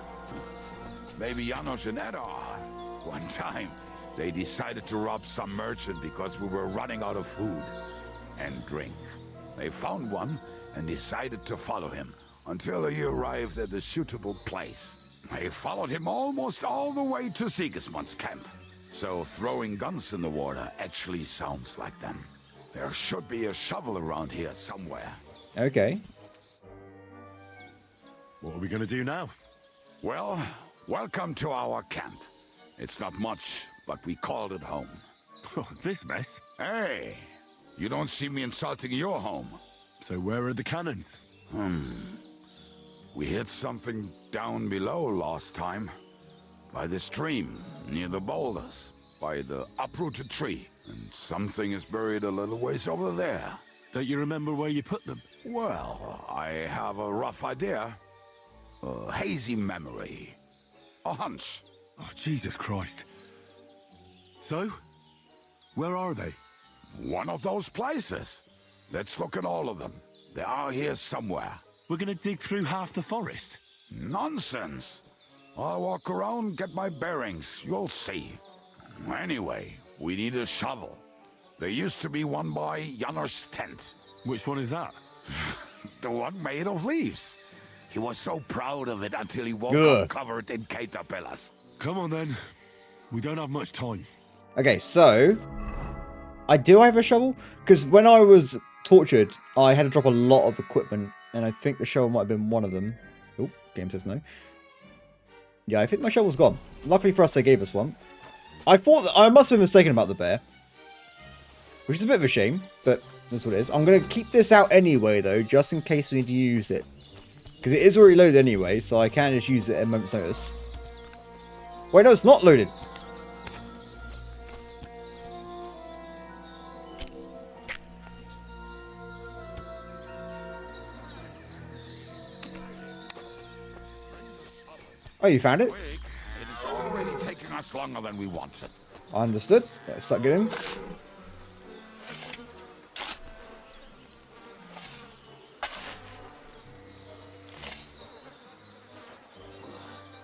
maybe Janos and Ed are. One time, they decided to rob some merchant because we were running out of food and drink. They found one and decided to follow him until he arrived at a suitable place. They followed him almost all the way to Sigismund's camp. So throwing guns in the water actually sounds like them. There should be a shovel around here somewhere. Okay. What are we going to do now? Well, welcome to our camp. It's not much, but we called it home. This mess? Hey, you don't see me insulting your home. So where are the cannons? We hit something down below last time. By the stream, near the boulders. By the uprooted tree. And something is buried a little ways over there. Don't you remember where you put them? Well, I have a rough idea. A hazy memory. A hunch. Oh, Jesus Christ. So? Where are they? One of those places. Let's look at all of them. They are here somewhere. We're gonna dig through half the forest. Nonsense. I'll walk around, get my bearings. You'll see. Anyway, we need a shovel. There used to be one by Janos' tent. Which one is that? The one made of leaves. He was so proud of it until he woke up covered in caterpillars. Come on then. We don't have much time. Okay, so I do have a shovel because when I was tortured, I had to drop a lot of equipment, and I think the shovel might have been one of them. Oh, game says no. Yeah, I think my shovel's gone. Luckily for us, they gave us one. I thought that I must have been mistaken about the bear, which is a bit of a shame, but that's what it is. I'm going to keep this out anyway, though, just in case we need to use it. Because it is already loaded anyway, so I can just use it at a moment's notice. Wait, no, it's not loaded. Oh, you found it? Quick, it is already taking us longer than we wanted. Understood. Let's start getting.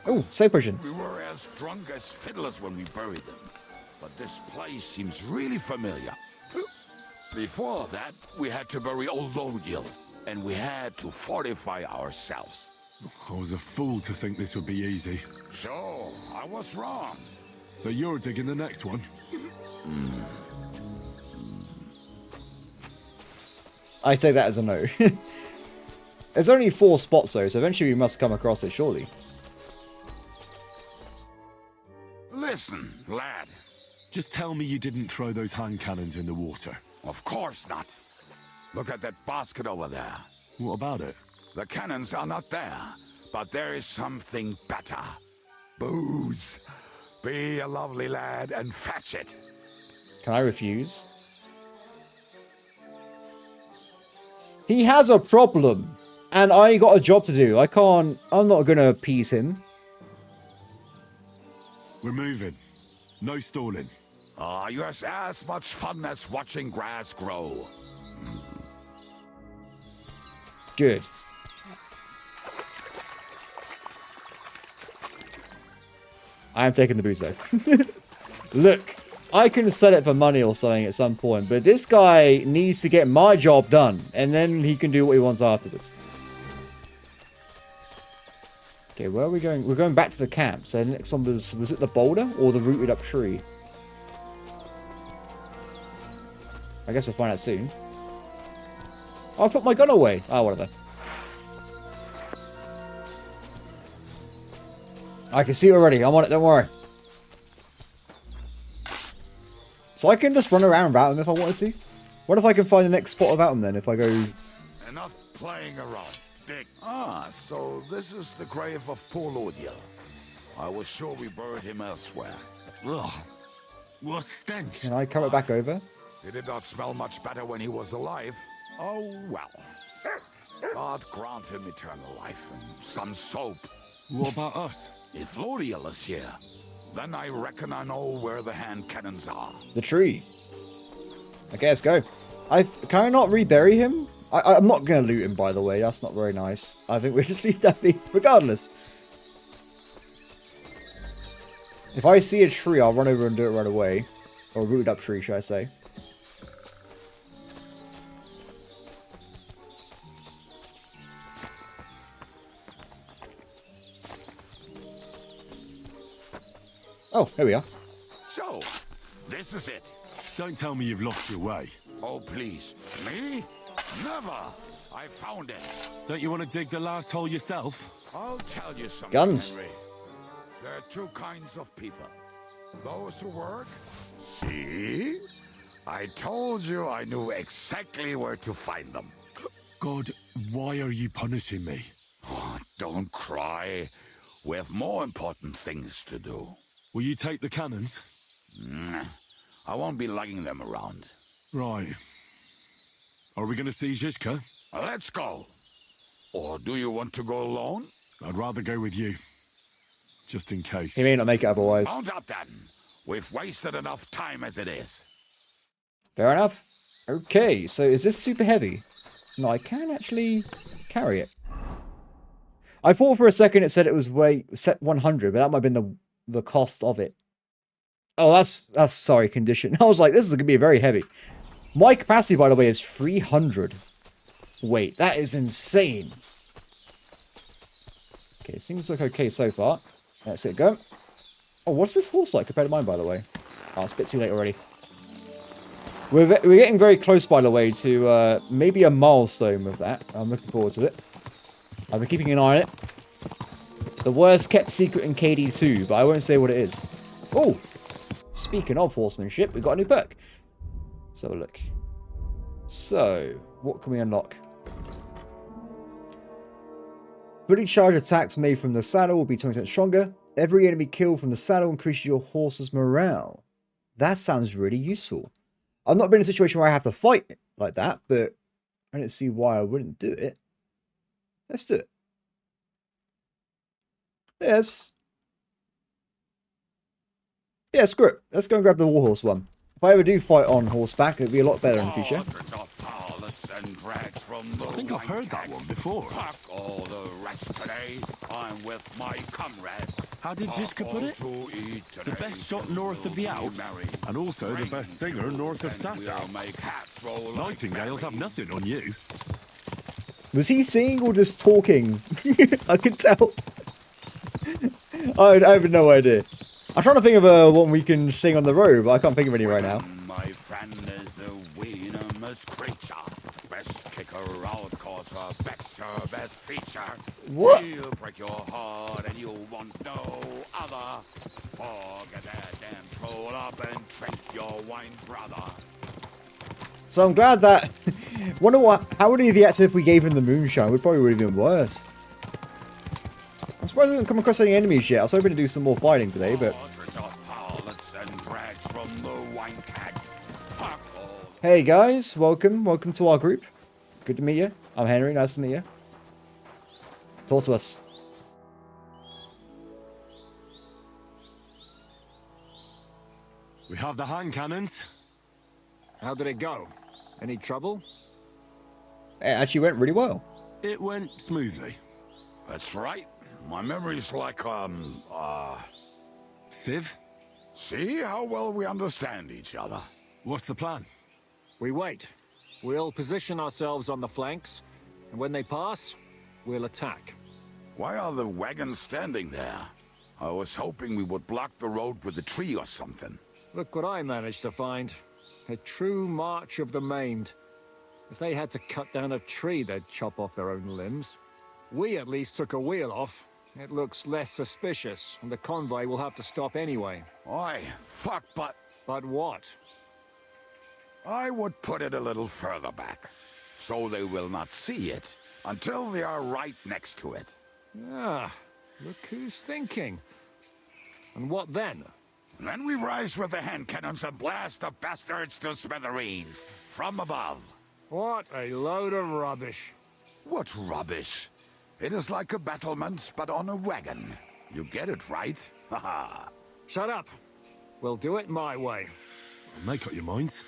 Oh, save potion. We were as drunk as fiddlers when we buried them. But this place seems really familiar. Before that, we had to bury old Odil, and we had to fortify ourselves. I was a fool to think this would be easy. So, I was wrong. So you're digging the next one? I take that as a no. There's only 4 spots though, so eventually we must come across it, surely. Listen, lad. Just tell me you didn't throw those hand cannons in the water. Of course not. Look at that basket over there. What about it? The cannons are not there, but there is something better. Booze. Be a lovely lad and fetch it. Can I refuse? He has a problem, and I got a job to do. I'm not gonna appease him. We're moving. No stalling. You have as much fun as watching grass grow. Good. I am taking the booze though. Look, I can sell it for money or something at some point, but this guy needs to get my job done, and then he can do what he wants afterwards. Okay, where are we going? We're going back to the camp. So the next one was it the boulder or the rooted up tree? I guess we'll find out soon. Oh, I put my gun away. Oh, whatever. I can see it already. I'm on it, don't worry. So I can just run around about him if I wanted to. What if I can find the next spot about him then, if I go... Enough playing around, Dick. Ah, so this is the grave of poor Lord Yell. I was sure we buried him elsewhere. Ugh. What stench. Can I cover it back over? He did not smell much better when he was alive. Oh, well. God grant him eternal life and some soap. What about us? If Lodiel is here, then I reckon I know where the hand cannons are. The tree. Okay, let's go. Can I not rebury him? I'm not going to loot him, by the way. That's not very nice. I think we just leave that be, regardless. If I see a tree, I'll run over and do it right away. Or a rooted up tree, should I say. Oh, here we are. So, this is it. Don't tell me you've lost your way. Oh, please. Me? Never. I found it. Don't you want to dig the last hole yourself? I'll tell you something, Guns. Henry. There are two kinds of people. Those who work. See? I told you I knew exactly where to find them. God, why are you punishing me? Oh, don't cry. We have more important things to do. Will you take the cannons? I won't be lugging them around. Right. Are we going to see Zizka? Let's go. Or do you want to go alone? I'd rather go with you. Just in case. He may not make it otherwise. Mount up then. We've wasted enough time as it is. Fair enough. Okay, so is this super heavy? No, I can actually carry it. I thought for a second it said it was set 100, but that might have been the cost of it. Oh, that's sorry, condition. I was like, this is going to be very heavy. My capacity, by the way, is 300. Wait, that is insane. Okay, things look okay so far. Let's it go. Oh, what's this horse like compared to mine, by the way? Oh, it's a bit too late already. We're getting very close, by the way, to maybe a milestone with that. I'm looking forward to it. I've been keeping an eye on it. The worst kept secret in KD2, but I won't say what it is. Oh, speaking of horsemanship, we've got a new perk. Let's have a look. So, what can we unlock? Fully charged attacks made from the saddle will be 20% stronger. Every enemy killed from the saddle increases your horse's morale. That sounds really useful. I've not been in a situation where I have to fight like that, but I don't see why I wouldn't do it. Let's do it. Yes. Yeah, screw it. Let's go and grab the warhorse one. If I ever do fight on horseback, it'll be a lot better in the future. I think I've heard that one before. Fuck all the rest today. I'm with my comrades. How did Zizka put it? The best shot north of the Alps, and also the best singer north of Sasau. Nightingales have nothing on you. Was he singing or just talking? I could tell. I have no idea. I'm trying to think of one we can sing on the road, but I can't think of any right now. My friend is a venomous creature. Best kicker out, cause her back's her best feature. What? He'll break your heart and you'll want no other. Forget that damn troll up and drink your wine, brother. So I'm glad that... Wonder how would he have reacted if we gave him the moonshine? Would probably would have been worse. I'm surprised we haven't come across any enemies yet. I was hoping to do some more fighting today, but... Hey guys, welcome to our group. Good to meet you. I'm Henry, nice to meet you. Talk to us. We have the hand cannons. How did it go? Any trouble? It actually went really well. It went smoothly. That's right. My memory's like, Civ? See how well we understand each other. What's the plan? We wait. We'll position ourselves on the flanks, and when they pass, we'll attack. Why are the wagons standing there? I was hoping we would block the road with a tree or something. Look what I managed to find. A true march of the maimed. If they had to cut down a tree, they'd chop off their own limbs. We at least took a wheel off. It looks less suspicious, and the convoy will have to stop anyway. Oi, fuck, but But what? I would put it a little further back, so they will not see it until they are right next to it. Ah, look who's thinking. And what then? Then we rise with the hand cannons and blast the bastards to smithereens from above. What a load of rubbish. What rubbish? It is like a battlement, but on a wagon. You get it, right? Haha. Shut up. We'll do it my way. Make up your minds.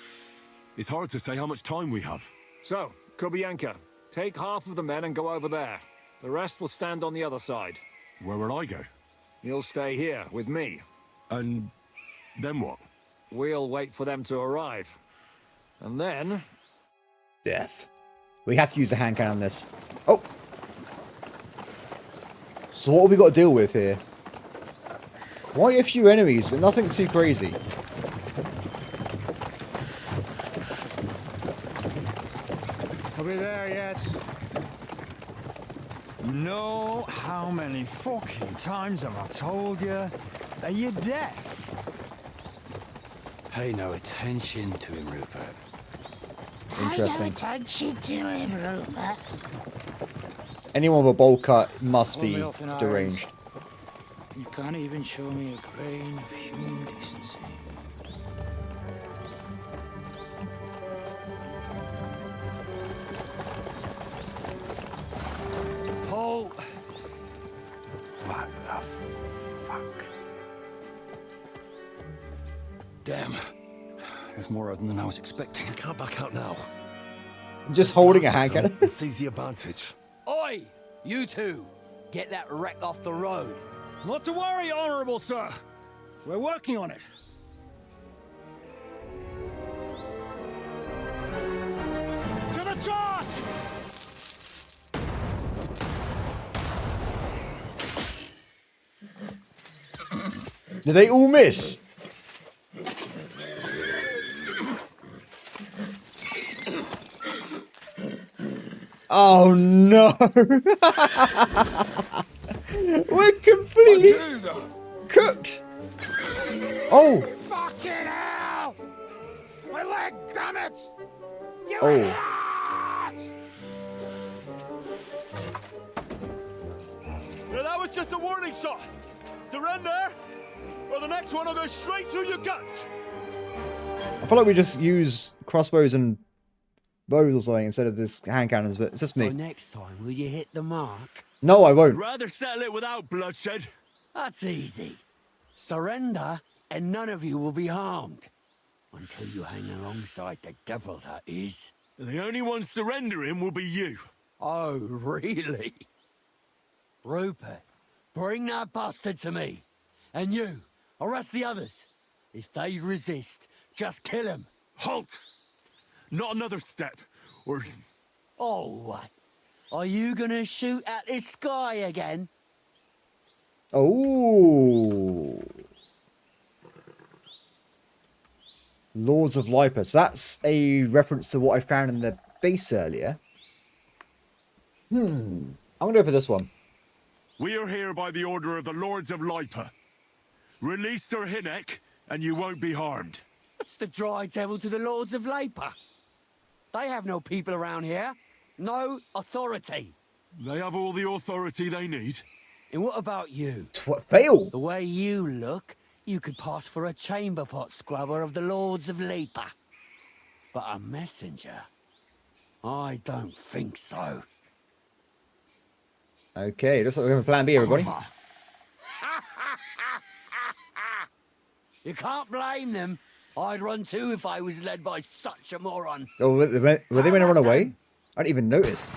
It's hard to say how much time we have. So, Kubienka, take half of the men and go over there. The rest will stand on the other side. Where will I go? You'll stay here with me. And then what? We'll wait for them to arrive. And then... Death. We have to use the hand cannon on this. Oh! So what have we got to deal with here? Quite a few enemies, but nothing too crazy. Are we there yet? No, how many fucking times have I told you? Are you deaf? Pay no attention to him, Rupert. Interesting. Attention to him, Rupert. Anyone with a bowl cut must Only be up in deranged. You can't even show me a grain of human decency. Paul! What the fuck? Damn. There's more of them than I was expecting. I can't back out now. Just holding a hand cannon. Seize the advantage. Oi! You two! Get that wreck off the road. Not to worry, Honorable Sir. We're working on it. To the task! Did they all miss? Oh no! We're completely cooked. Oh! Fucking hell! My leg, damn it! You Oh. idiots! Yeah, that was just a warning shot. Surrender, or the next one will go straight through your guts. I feel like we just use crossbows and bows or something instead of this hand cannons, but it's just me. So next time, will you hit the mark? No, I won't. Rather settle it without bloodshed. That's easy. Surrender, and none of you will be harmed. Until you hang alongside the devil, that is. The only one surrendering will be you. Oh, really? Rupert, bring that bastard to me. And you, arrest the others. If they resist, just kill them. Halt! Not another step, or... Oh, what? Are you gonna shoot at the sky again? Oh. Lords of Lipus. That's a reference to what I found in the base earlier. I'm gonna go for this one. We are here by the order of the Lords of Lipa. Release Sir Hinnek, and you won't be harmed. What's the dry devil to the Lords of Labour? They have no people around here. No authority. They have all the authority they need. And what about you? Fail! The way you look, you could pass for a chamber pot scrubber of the Lords of Labour. But a messenger? I don't think so. Okay, looks like we have a plan B, everybody. You can't blame them. I'd run too if I was led by such a moron. Oh, were they going to run away? I didn't even notice.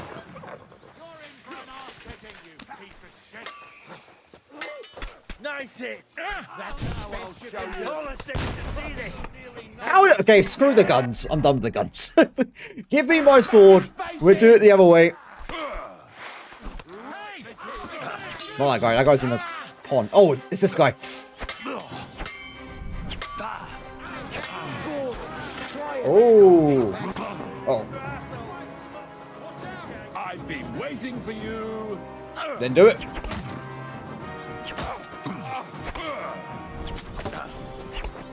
Nice hit! That's how I'll show you. All the six to see this. Ow, okay, screw the guns. I'm done with the guns. Give me my sword. We'll do it the other way. Oh my god, that guy's in a pond. Oh, it's this guy. Oh. Oh. I've been waiting for you. Then do it.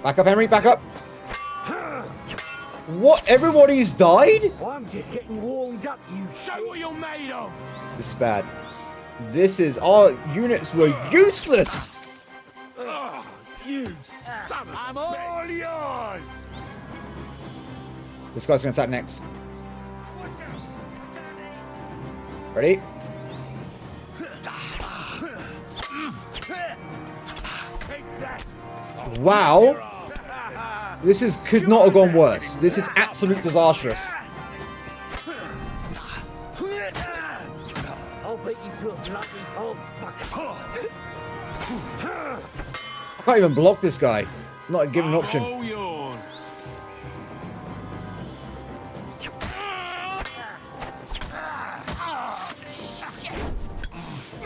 Back up, Henry, back up. What? Everybody's died? I'm just getting warmed up, you show what you're made of! This is bad. This is... Our units were useless! Oh, you son of I'm all yours! This guy's going to attack next. Ready? Wow. This could not have gone worse. This is absolute disastrous. I'll beat you to a bloody pulp. I can't even block this guy. Not given an option. All yours.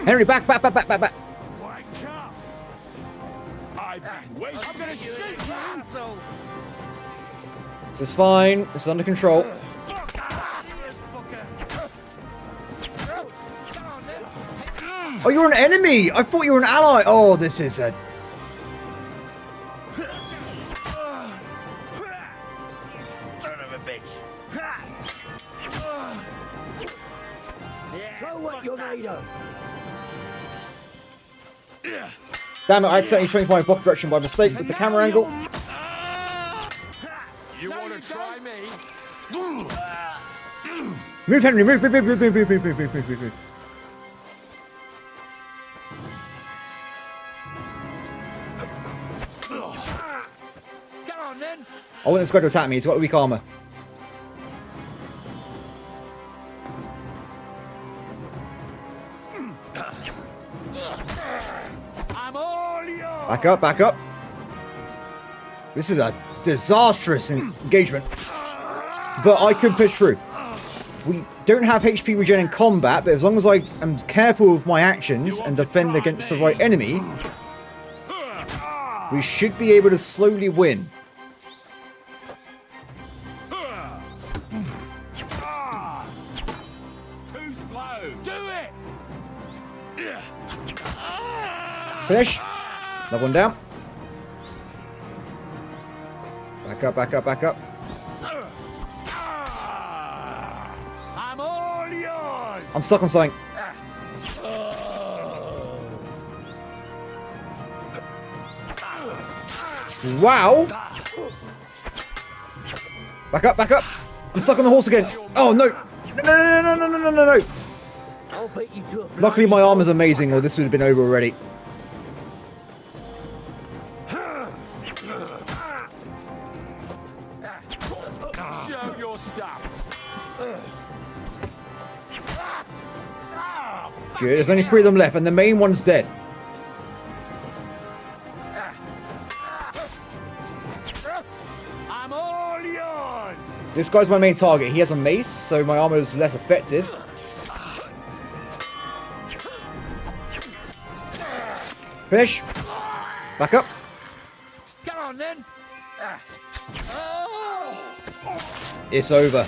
Henry, back. I'm gonna shoot you, asshole! This is fine. This is under control. Oh, you're an enemy! I thought you were an ally! Oh, this is a... Son of a bitch. Show what you're made of! Damn it, I accidentally changed my block direction by mistake with the camera angle. You wanna try me? Move, Henry, move. Come on then! I want this guy to attack me, he's got a weak armor. I'm all yours! Back up. This is a disastrous engagement. But I can push through. We don't have HP regen in combat, but as long as I am careful with my actions and defend against the right enemy, we should be able to slowly win. Too slow! Do it! Finish. Another one down. Back up. I'm all yours! I'm stuck on something. Wow. Back up. I'm stuck on the horse again. Oh, no. No. I'll beat you to a Luckily, my armor's amazing, or this would have been over already. Show your stuff! Good. There's only 3 of them left, and the main one's dead. I'm all yours! This guy's my main target. He has a mace, so my armor is less effective. Finish. Back up. Come on then! It's over.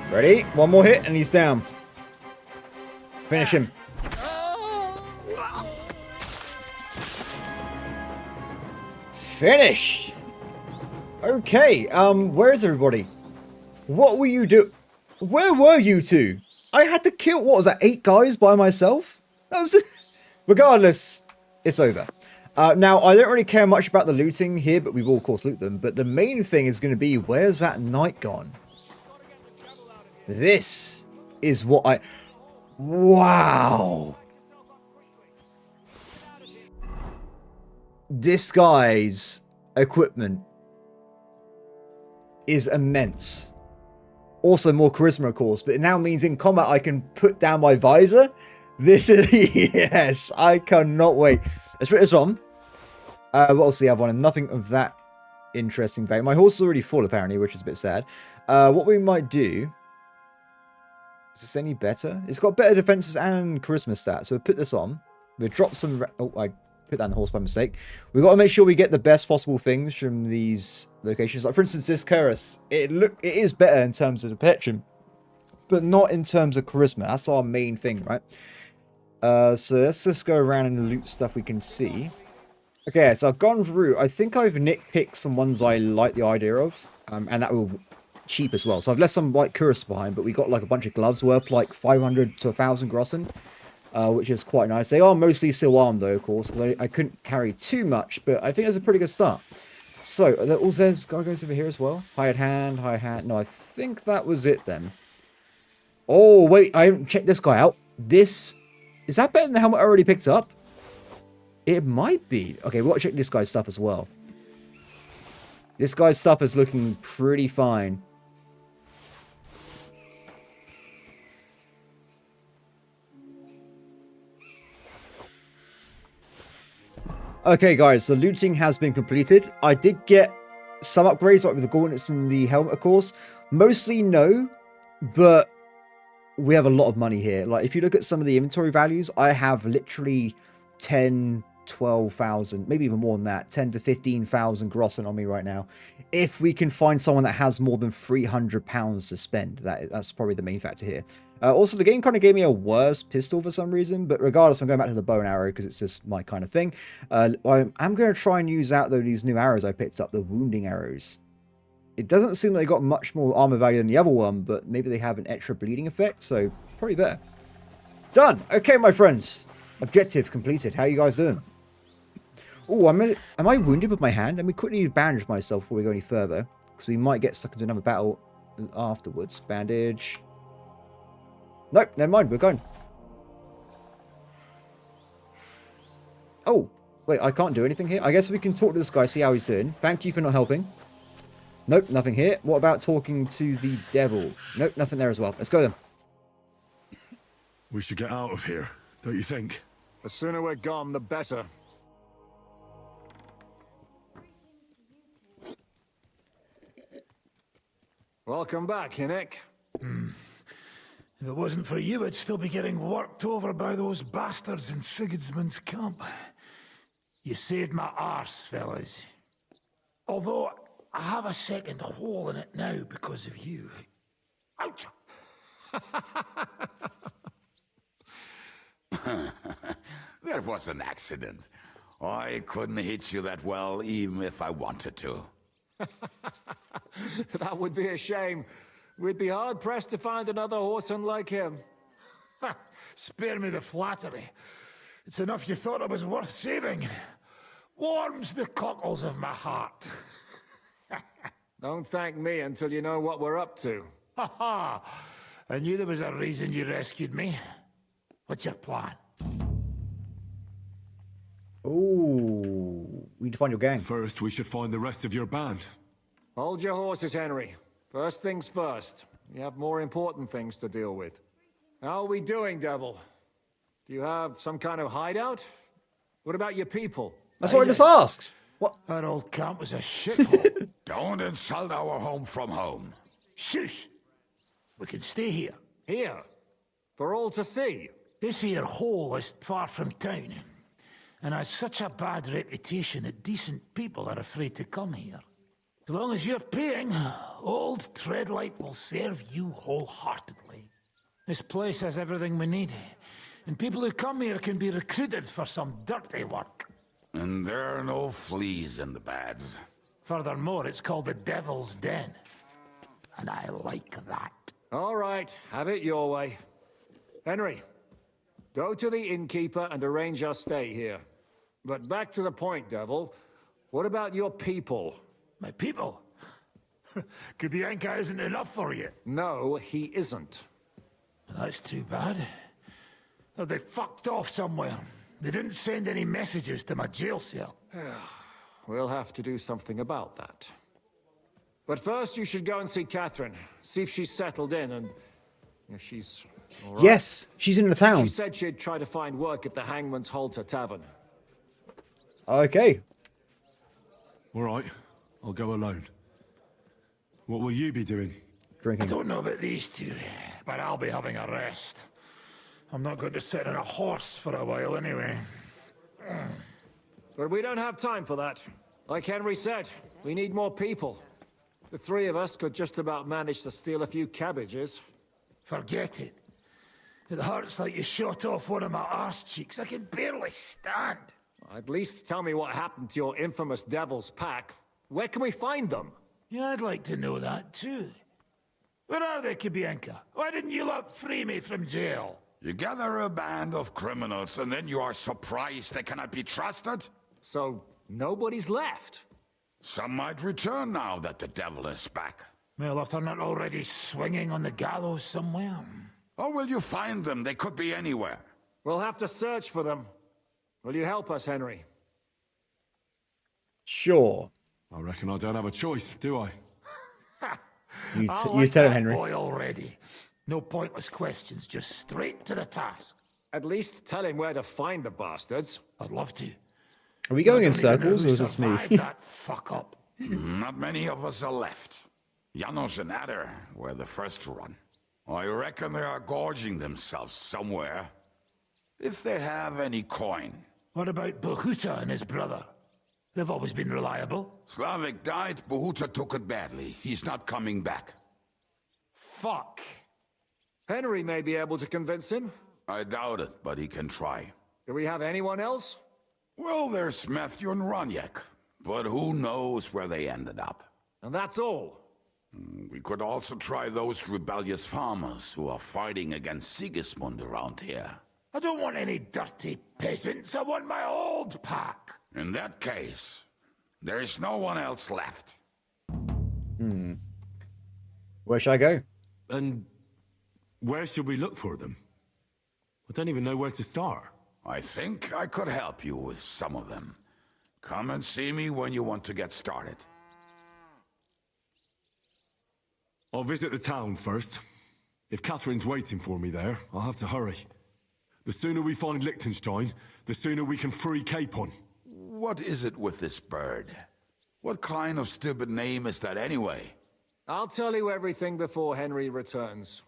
Ready? One more hit and he's down. Finish him. Finish. Okay, where is everybody? What were you do? Where were you two? I had to kill, what was that, 8 guys by myself? That was... Regardless, it's over. Now, I don't really care much about the looting here, but we will, of course, loot them. But the main thing is going to be, where's that knight gone? This is what I... Wow! This guy's equipment is immense. Also more charisma, of course, but it now means in combat I can put down my visor. This is... Yes, I cannot wait. Let's put this on. What else do we have on? Nothing of that interesting value. My horse is already full, apparently, which is a bit sad. What we might do... Is this any better? It's got better defenses and charisma stats, so we'll put this on. We'll drop some... Oh, I put that in the horse by mistake. We've got to make sure we get the best possible things from these locations. Like, for instance, this Curus, it is better in terms of the protection, but not in terms of charisma. That's our main thing, right? So let's just go around and loot stuff we can see. Okay, so I've gone through. I think I've nitpicked some ones I like the idea of, and that will cheap as well. So I've left some like Curus behind, but we got like a bunch of gloves worth like 500 to 1,000 grossen, which is quite nice. They are mostly steel armed though, of course, because I couldn't carry too much, but I think it's a pretty good start. So also there's guys over here as well. Hired hand, hired hand. No, I think that was it then. Oh wait, I haven't checked this guy out. Is that better than the helmet I already picked up? It might be. Okay, we'll check this guy's stuff as well. This guy's stuff is looking pretty fine. Okay, guys, the looting has been completed. I did get some upgrades, like with the gauntlets and the helmet, of course. Mostly no, but we have a lot of money here. Like, if you look at some of the inventory values, I have literally 10... 12,000, maybe even more than that, 10 to 15,000 grossen on me right now. If we can find someone that has more than £300 to spend, that's probably the main factor here. Also, the game kind of gave me a worse pistol for some reason, but regardless, I'm going back to the bow and arrow because it's just my kind of thing. I'm going to try and use out, though, these new arrows I picked up, the wounding arrows. It doesn't seem like they got much more armor value than the other one, but maybe they have an extra bleeding effect, so probably better. Done! Okay, my friends. Objective completed. How you guys doing? Oh, am I wounded with my hand? Let me quickly bandage myself before we go any further, because we might get stuck into another battle afterwards. Bandage. Nope, never mind. We're going. Oh, wait, I can't do anything here. I guess we can talk to this guy, see how he's doing. Thank you for not helping. Nope, nothing here. What about talking to the devil? Nope, nothing there as well. Let's go then. We should get out of here, don't you think? The sooner we're gone, the better. Welcome back, Hinnick. If it wasn't for you, I'd still be getting worked over by those bastards in Sigismund's camp. You saved my arse, fellas. Although, I have a second hole in it now because of you. Ouch! That was an accident. I couldn't hit you that well, even if I wanted to. That would be a shame. We'd be hard-pressed to find another horseman like him. Spare me the flattery. It's enough you thought it was worth saving. Warms the cockles of my heart. Don't thank me until you know what we're up to. Ha ha! I knew there was a reason you rescued me. What's your plan? Oh, we need to find your gang. First, we should find the rest of your band. Hold your horses, Henry. First things first. You have more important things to deal with. How are we doing, Devil? Do you have some kind of hideout? What about your people? That's what I just asked. What? That old camp was a shithole. Don't insult our home from home. Shush! We can stay here. Here? For all to see? This here hole is far from town, and has such a bad reputation that decent people are afraid to come here. As long as you're paying, old Treadlight will serve you wholeheartedly. This place has everything we need, and people who come here can be recruited for some dirty work. And there are no fleas in the beds. Furthermore, it's called the Devil's Den, and I like that. All right, have it your way. Henry, go to the innkeeper and arrange our stay here. But back to the point, Devil. What about your people? My people? Kubienka isn't enough for you. No, he isn't. That's too bad. Oh, they fucked off somewhere. They didn't send any messages to my jail cell. We'll have to do something about that. But first, you should go and see Catherine. See if she's settled in and if she's all right. Yes, she's in the town. She said she'd try to find work at the Hangman's Halter Tavern. Okay. All right, I'll go alone. What will you be doing? Drinking. I don't know about these two, but I'll be having a rest. I'm not going to sit on a horse for a while anyway. But we don't have time for that. Like Henry said, we need more people. The three of us could just about manage to steal a few cabbages. Forget it. It hurts like you shot off one of my arse cheeks. I can barely stand. At least tell me what happened to your infamous Devil's Pack. Where can we find them? Yeah, I'd like to know that too. Where are they, Kibienka? Why didn't you lot free me from jail? You gather a band of criminals and then you are surprised they cannot be trusted? So, nobody's left? Some might return now that the devil is back. Well, if they're not already swinging on the gallows somewhere. Or will you find them? They could be anywhere. We'll have to search for them. Will you help us, Henry? Sure. I reckon I don't have a choice, do I? You tell him, Henry. Boy already. No pointless questions, just straight to the task. At least tell him where to find the bastards. I'd love to. Are we going in circles, or is this me? That fuck up. Not many of us are left. Janos and Adder were the first to run. I reckon they are gorging themselves somewhere. If they have any coin. What about Behuta and his brother? They've always been reliable. Slavik died, Behuta took it badly. He's not coming back. Fuck. Henry may be able to convince him. I doubt it, but he can try. Do we have anyone else? Well, there's Matthew and Roniak, but who knows where they ended up. And that's all. We could also try those rebellious farmers who are fighting against Sigismund around here. I don't want any dirty peasants. I want my old pack. In that case, there is no one else left. Where should I go? And where should we look for them? I don't even know where to start. I think I could help you with some of them. Come and see me when you want to get started. I'll visit the town first. If Catherine's waiting for me there, I'll have to hurry. The sooner we find Liechtenstein, the sooner we can free Capon. What is it with this bird? What kind of stupid name is that anyway? I'll tell you everything before Henry returns.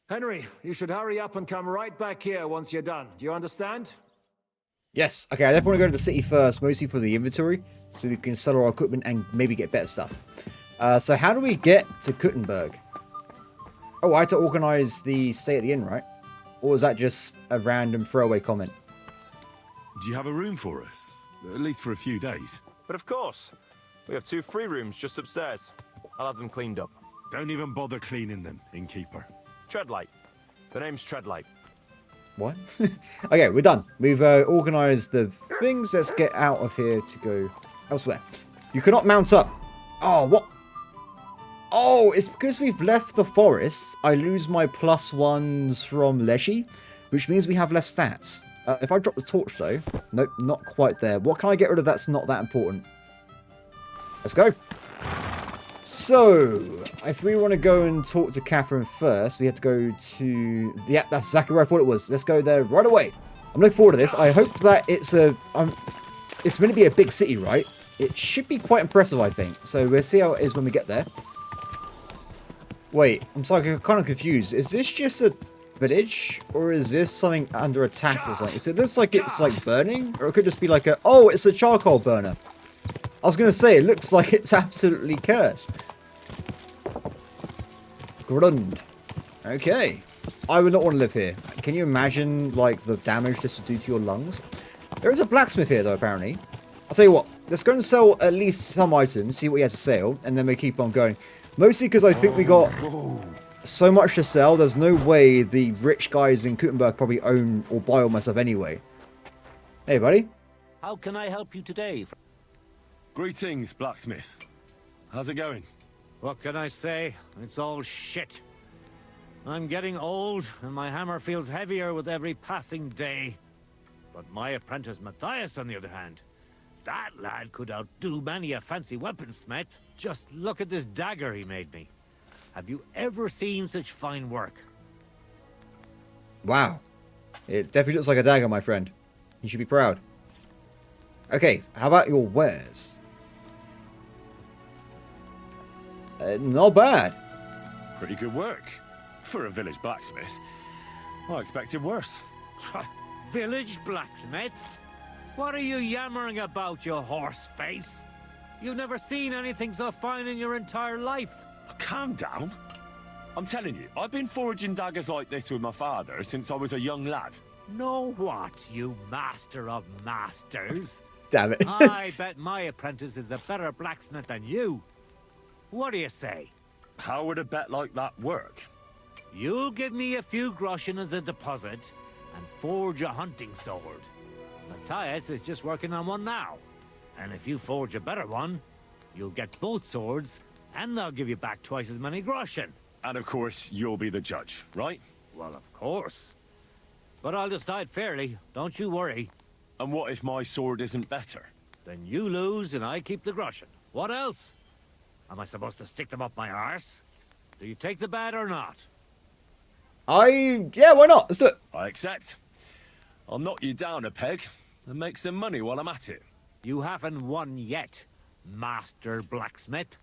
Henry, you should hurry up and come right back here once you're done. Do you understand? Yes. Okay, I definitely want to go to the city first, mostly for the inventory, so we can sell our equipment and maybe get better stuff. So how do we get to Kuttenberg? Oh, I had to organize the stay at the inn, right? Or is that just a random throwaway comment? Do you have a room for us? At least for a few days. But of course. We have 2 free rooms just upstairs. I'll have them cleaned up. Don't even bother cleaning them, innkeeper. Treadlight. The name's Treadlight. What? Okay, we're done. We've organized the things. Let's get out of here to go elsewhere. You cannot mount up. Oh, what? Oh, it's because we've left the forest. I lose my +1s from Leshy, which means we have less stats. If I drop the torch, though... Nope, not quite there. What can I get rid of that's not that important? Let's go. So, if we want to go and talk to Catherine first, we have to go to... Yeah, that's exactly where I thought it was. Let's go there right away. I'm looking forward to this. I hope that it's a... it's going to be a big city, right? It should be quite impressive, I think. So, we'll see how it is when we get there. Wait, I'm sorry, I'm kind of confused. Is this just a village? Or is this something under attack or something? Is it this like it's like burning? Or it could just be like a... Oh, it's a charcoal burner. I was going to say, it looks like it's absolutely cursed. Grund. Okay. I would not want to live here. Can you imagine, like, the damage this would do to your lungs? There is a blacksmith here, though, apparently. I'll tell you what. Let's go and sell at least some items, see what he has to sell, and then we keep on going. Mostly because I think we got so much to sell, there's no way the rich guys in Kuttenberg probably own or buy all my stuff anyway. Hey, buddy. How can I help you today? Greetings, blacksmith. How's it going? What can I say? It's all shit. I'm getting old, and my hammer feels heavier with every passing day. But my apprentice Matthias, on the other hand, that lad could outdo many a fancy weaponsmith. Just look at this dagger he made me. Have you ever seen such fine work? Wow. It definitely looks like a dagger, my friend. You should be proud. Okay, how about your wares? Not bad. Pretty good work. For a village blacksmith. I expected worse. Village blacksmith? What are you yammering about, you horse face? You've never seen anything so fine in your entire life. Calm down. I'm telling you, I've been forging daggers like this with my father since I was a young lad. Know what, you master of masters? Damn it. I bet my apprentice is a better blacksmith than you. What do you say? How would a bet like that work? You'll give me a few groschen as a deposit and forge a hunting sword. Matthias is just working on one now. And if you forge a better one, you'll get both swords and they'll give you back twice as many groschen. And of course, you'll be the judge, right? Well, of course. But I'll decide fairly, don't you worry. And what if my sword isn't better? Then you lose and I keep the groschen. What else? Am I supposed to stick them up my arse? Do you take the bet or not? Yeah, why not? Let's do it. I accept. I'll knock you down a peg and make some money while I'm at it. You haven't won yet, Master Blacksmith.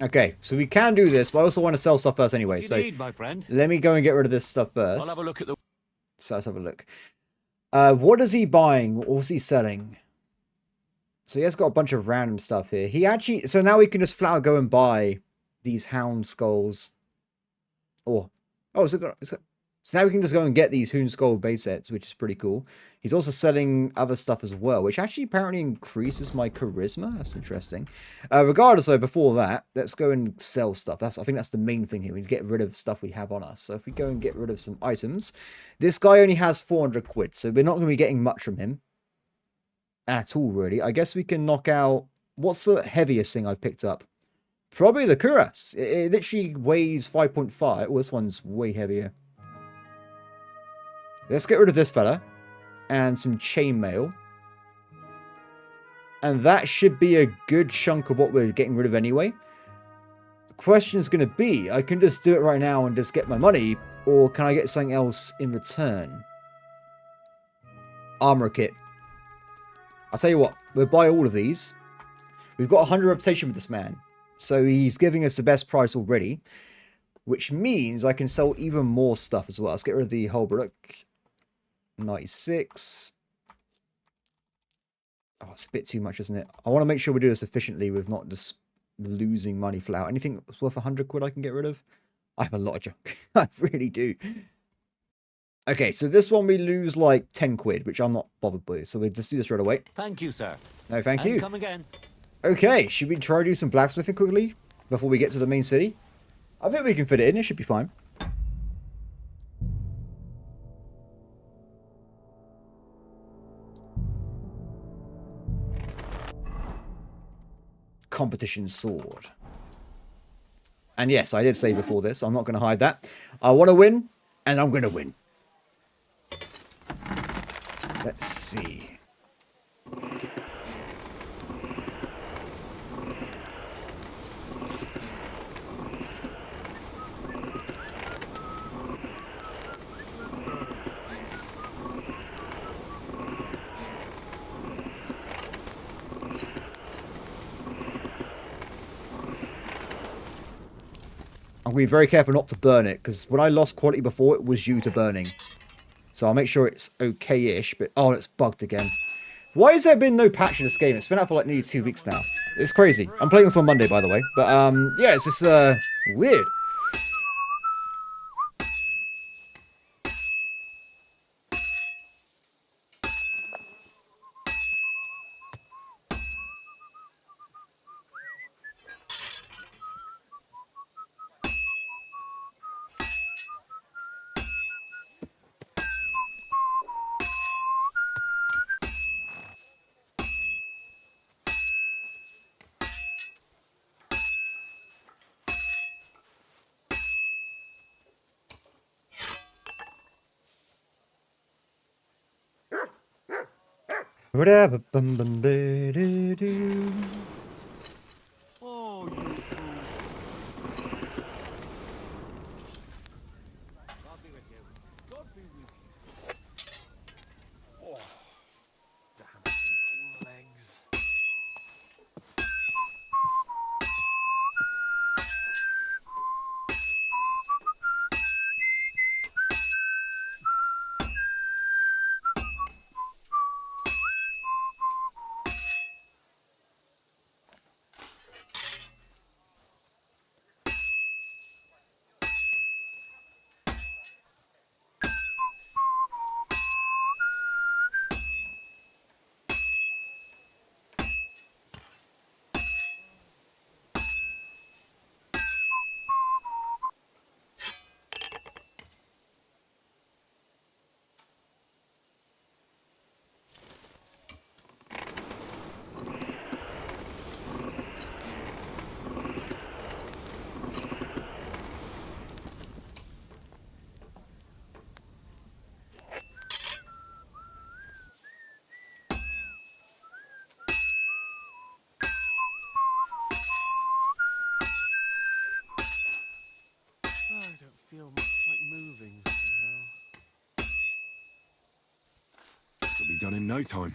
Okay, so we can do this, but I also want to sell stuff first anyway. Indeed, my friend. Let me go and get rid of this stuff first. I'll have a look at the... So let's have a look. What is he buying? What was he selling? So he has got a bunch of random stuff here. He actually... So now we can just flat out go and buy these hound skulls. So now we can just go and get these hound skull base sets, which is pretty cool. He's also selling other stuff as well, which actually apparently increases my charisma. That's interesting. Regardless, though, before that, let's go and sell stuff. I think that's the main thing here. We get rid of stuff we have on us. So if we go and get rid of some items, this guy only has 400 quid, so we're not going to be getting much from him at all, really. I guess we can knock out... What's the heaviest thing I've picked up? Probably the cuirass. It literally weighs 5.5. Oh, this one's way heavier. Let's get rid of this fella. And some chainmail. And that should be a good chunk of what we're getting rid of anyway. The question is going to be, I can just do it right now and just get my money, or can I get something else in return? Armor kit. I'll tell you what, we'll buy all of these. We've got 100 reputation with this man. So he's giving us the best price already. Which means I can sell even more stuff as well. Let's get rid of the Holbrook. 96. Oh, it's a bit too much, isn't it? I want to make sure we do this efficiently with not just losing money flat out. Anything that's worth 100 quid I can get rid of? I have a lot of junk. I really do. Okay, so this one we lose like 10 quid, which I'm not bothered with. So we'll just do this right away. Thank you, sir. No, thank and you. Come again. Okay, should we try to do some blacksmithing quickly before we get to the main city? I think we can fit it in. It should be fine. Competition sword. And yes, I did say before this, I'm not going to hide that. I want to win, and I'm going to win. Let's see. I'm going to be very careful not to burn it, because when I lost quality before, it was due to burning. So I'll make sure it's okay-ish, but... Oh, it's bugged again. Why has there been no patch in this game? It's been out for like nearly 2 weeks now. It's crazy. I'm playing this on Monday, by the way. But, yeah, it's just, weird. Whatever. Oh, you fool. God be with you. God be with you. Oh, damn stinking legs. moving somehow. It'll be done in no time.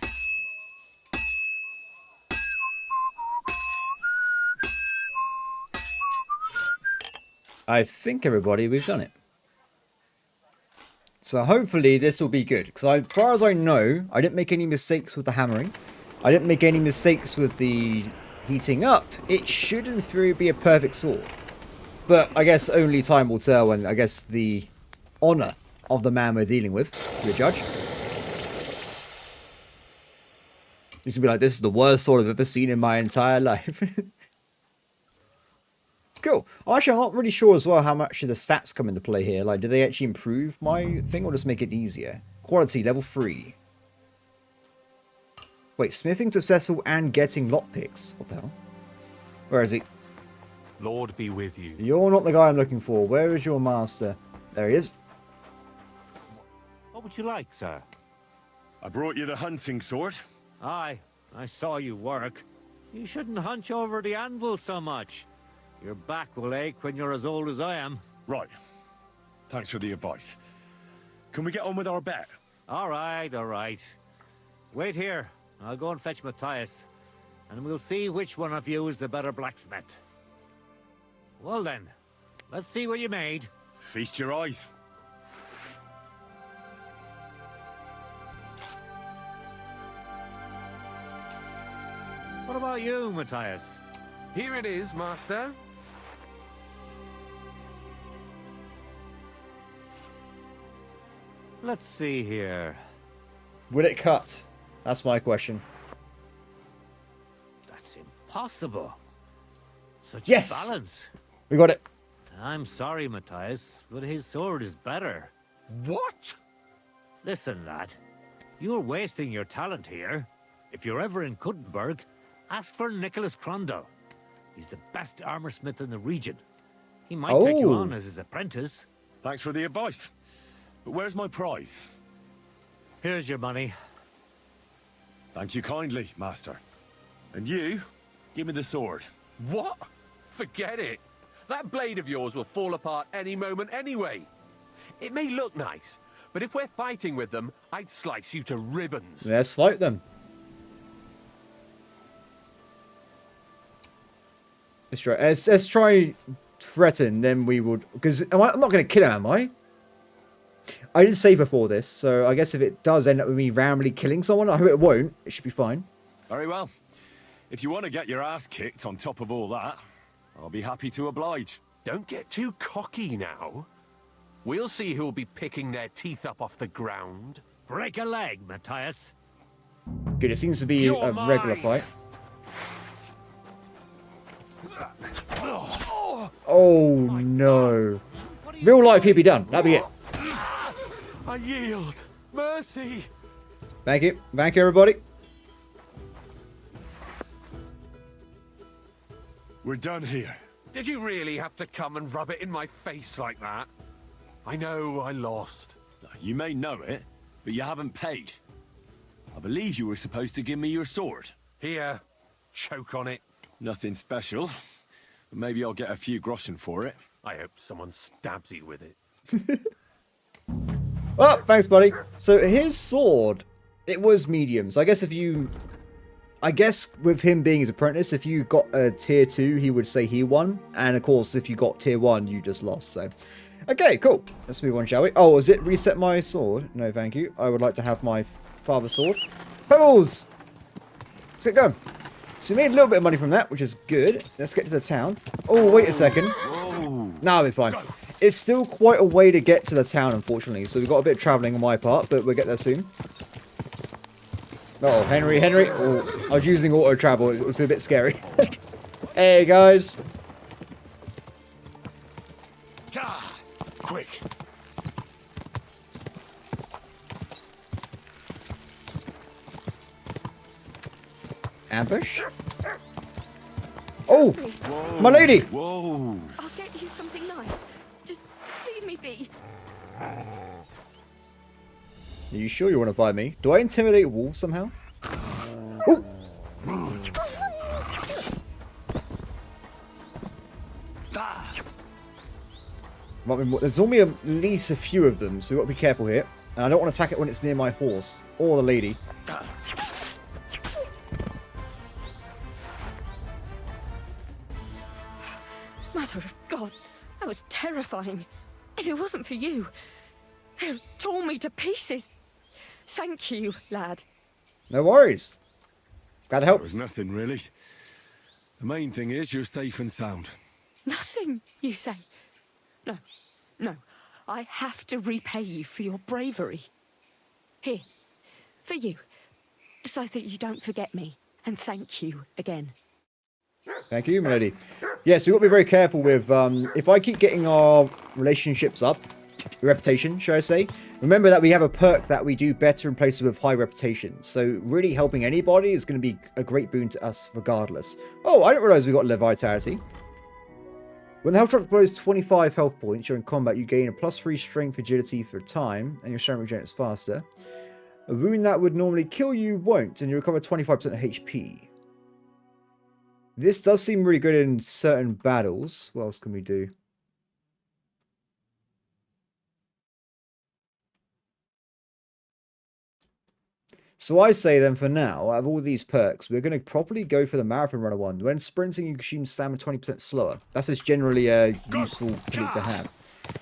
I think, everybody, we've done it. So hopefully this will be good. Because as far as I know, I didn't make any mistakes with the hammering. I didn't make any mistakes with the heating up. It should, in theory, be a perfect sword. But I guess only time will tell, and I guess the honor of the man we're dealing with, to judge. He's gonna be like, this is the worst sword I've ever seen in my entire life. Cool. Actually, I'm not really sure as well how much the stats come into play here. Like, do they actually improve my thing or just make it easier? Quality, level 3. Wait, smithing to Cecil and getting lockpicks. What the hell? Where is he? Lord be with you. You're not the guy I'm looking for. Where is your master? There he is. What would you like, sir? I brought you the hunting sword. Aye, I saw you work. You shouldn't hunch over the anvil so much. Your back will ache when you're as old as I am. Right. Thanks for the advice. Can we get on with our bet? All right, all right. Wait here. I'll go and fetch Matthias, and we'll see which one of you is the better blacksmith. Well then, let's see what you made. Feast your eyes. What about you, Matthias? Here it is, master. Let's see here. Will it cut? That's my question. That's impossible. Such Yes! balance. We got it. I'm sorry, Matthias, but his sword is better. What? Listen, lad. You're wasting your talent here. If you're ever in Kuttenberg, ask for Nicholas Crondell. He's the best armorsmith in the region. He might take you on as his apprentice. Thanks for the advice. But where's my prize? Here's your money. Thank you kindly, master. And you, give me the sword. What? Forget it. That blade of yours will fall apart any moment anyway. It may look nice, but if we're fighting with them, I'd slice you to ribbons. Let's fight them. Let's try threaten, then we would... Because I'm not going to kill him, am I? I did say before this, so I guess if it does end up with me randomly killing someone, I hope it won't. It should be fine. Very well. If you want to get your ass kicked on top of all that, I'll be happy to oblige. Don't get too cocky now. We'll see who'll be picking their teeth up off the ground. Break a leg, Matthias. Good, it seems to be a regular fight. Oh no. Real life, he'd be done. That'd be it. I yield. Mercy. Thank you. Thank you, everybody. We're done here. Did you really have to come and rub it in my face like that? I know I lost. You may know it, but you haven't paid. I believe you were supposed to give me your sword. Here, choke on it. Nothing special. But maybe I'll get a few groschen for it. I hope someone stabs you with it. Oh, thanks, buddy. So his sword, it was medium. So I guess if you... I guess with him being his apprentice, if you got a tier 2, he would say he won. And of course, if you got tier 1, you just lost. So, okay, cool. Let's move on, shall we? Oh, is it reset my sword? No, thank you. I would like to have my father's sword. Pebbles! Let's get going. So we made a little bit of money from that, which is good. Let's get to the town. Oh, wait a second. No, I'll be fine. It's still quite a way to get to the town, unfortunately. So we've got a bit of travelling on my part, but we'll get there soon. Oh, Henry. Oh, I was using auto travel. It was a bit scary. Hey, guys. Quick. Ambush. Oh, my lady. Whoa. I'll get you something nice. Just leave me be. Are you sure you want to fight me? Do I intimidate wolves somehow? Oh. There's only at least a few of them, so we've got to be careful here. And I don't want to attack it when it's near my horse or the lady. Mother of God, that was terrifying. If it wasn't for you, they'd have torn me to pieces. Thank you, lad. No worries. Glad to help. There was nothing, really. The main thing is you're safe and sound. Nothing, you say? No, no. I have to repay you for your bravery. Here, for you, so that you don't forget me. And thank you again. Thank you, milady. Yes, we've got to be very careful with, if I keep getting our relationships up, reputation, should I say, remember that we have a perk that we do better in places with high reputation. So really helping anybody is going to be a great boon to us regardless. Oh, I didn't realize we got low vitality. When the health drop below 25 health points during combat, you gain a +3 strength agility for a time, and your strength regenerates faster. A wound that would normally kill you won't, and you recover 25% of HP. This does seem really good in certain battles. What else can we do? So I say then for now, out of all these perks, we're going to probably go for the Marathon Runner one. When sprinting, you consume stamina 20% slower. That's just generally a useful feat to have.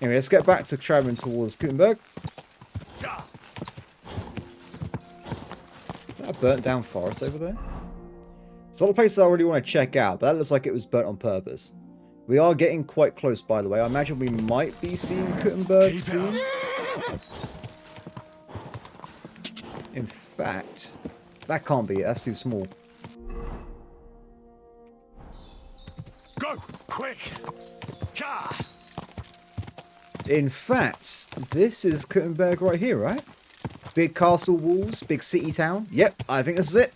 Anyway, let's get back to traveling towards Kuttenberg. Is that a burnt down forest over there? It's not a place I really want to check out, but that looks like it was burnt on purpose. We are getting quite close, by the way. I imagine we might be seeing Kuttenberg soon. In fact, that can't be it. That's too small. Go! Quick! Ka! In fact, this is Kuttenberg right here, right? Big castle walls, big city town. Yep, I think this is it.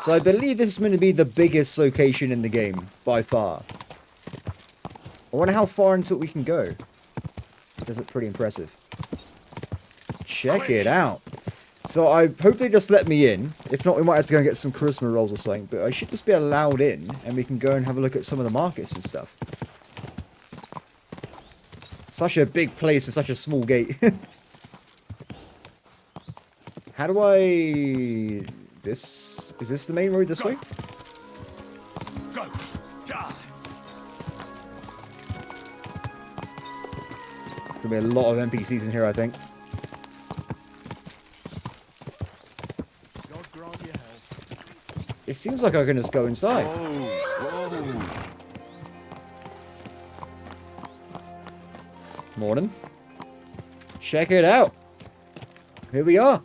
So I believe this is going to be the biggest location in the game, by far. I wonder how far into it we can go. Does it pretty impressive. Check it out. So I hope they just let me in. If not, we might have to go and get some charisma rolls or something. But I should just be allowed in, and we can go and have a look at some of the markets and stuff. Such a big place with such a small gate. How do I... Is this the main road this way? Go! There's gonna be a lot of NPCs in here, I think. It seems like I can just go inside. Morning. Check it out. Here we are.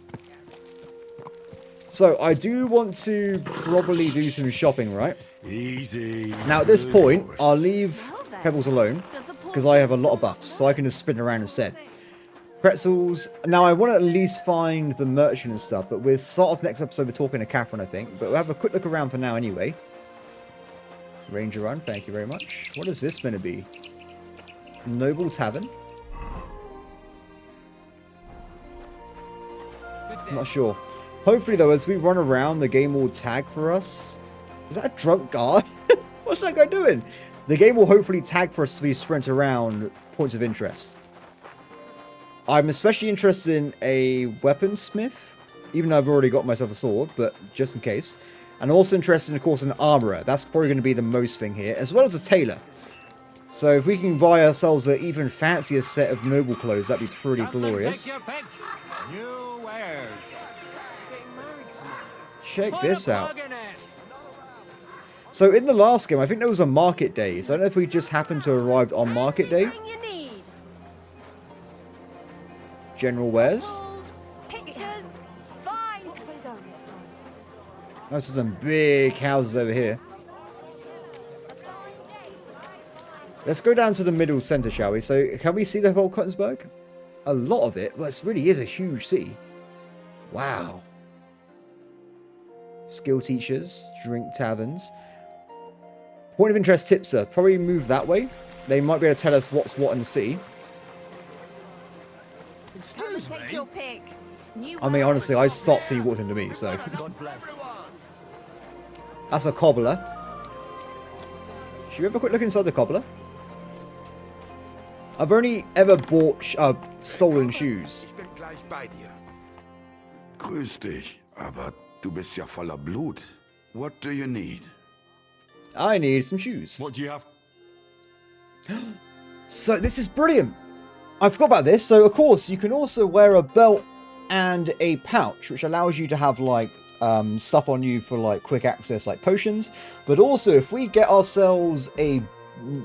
So, I do want to probably do some shopping, right? Easy. Now, at this point, I'll leave Pebbles alone, because I have a lot of buffs, so I can just spin around instead. Pretzels. Now, I want to at least find the merchant and stuff, but we'll start off next episode with talking to Catherine, I think. But we'll have a quick look around for now anyway. Ranger Run, thank you very much. What is this going to be? Noble Tavern? I'm not sure. Hopefully, though, as we run around, the game will tag for us. Is that a drunk guard? What's that guy doing? The game will hopefully tag for us as we sprint around points of interest. I'm especially interested in a weaponsmith, even though I've already got myself a sword, but just in case. And also interested, of course, in an armorer. That's probably going to be the most thing here, as well as a tailor. So if we can buy ourselves an even fancier set of noble clothes, that'd be pretty glorious. New wares. Check this out. So in the last game, I think there was a market day. So I don't know if we just happened to arrive on market day. General wares. Pictures. Fine. There's some big houses over here. Let's go down to the middle center, shall we? So can we see the whole Kuttenberg? A lot of it. Well, it really is a huge city. Wow. Skill teachers, drink taverns. Point of interest tipster. Probably move that way. They might be able to tell us what's what in the city. Excuse me? I mean, honestly, I stopped till you walked into me, so. That's a cobbler. Should we have a quick look inside the cobbler? I've only ever bought stolen shoes. Ich bin gleich bei dir. Grüß dich, aber du bist ja voller Blut. What do you need? I need some shoes. What do you have? So this is brilliant. I forgot about this. So of course you can also wear a belt and a pouch, which allows you to have like stuff on you for like quick access, like potions. But also, if we get ourselves a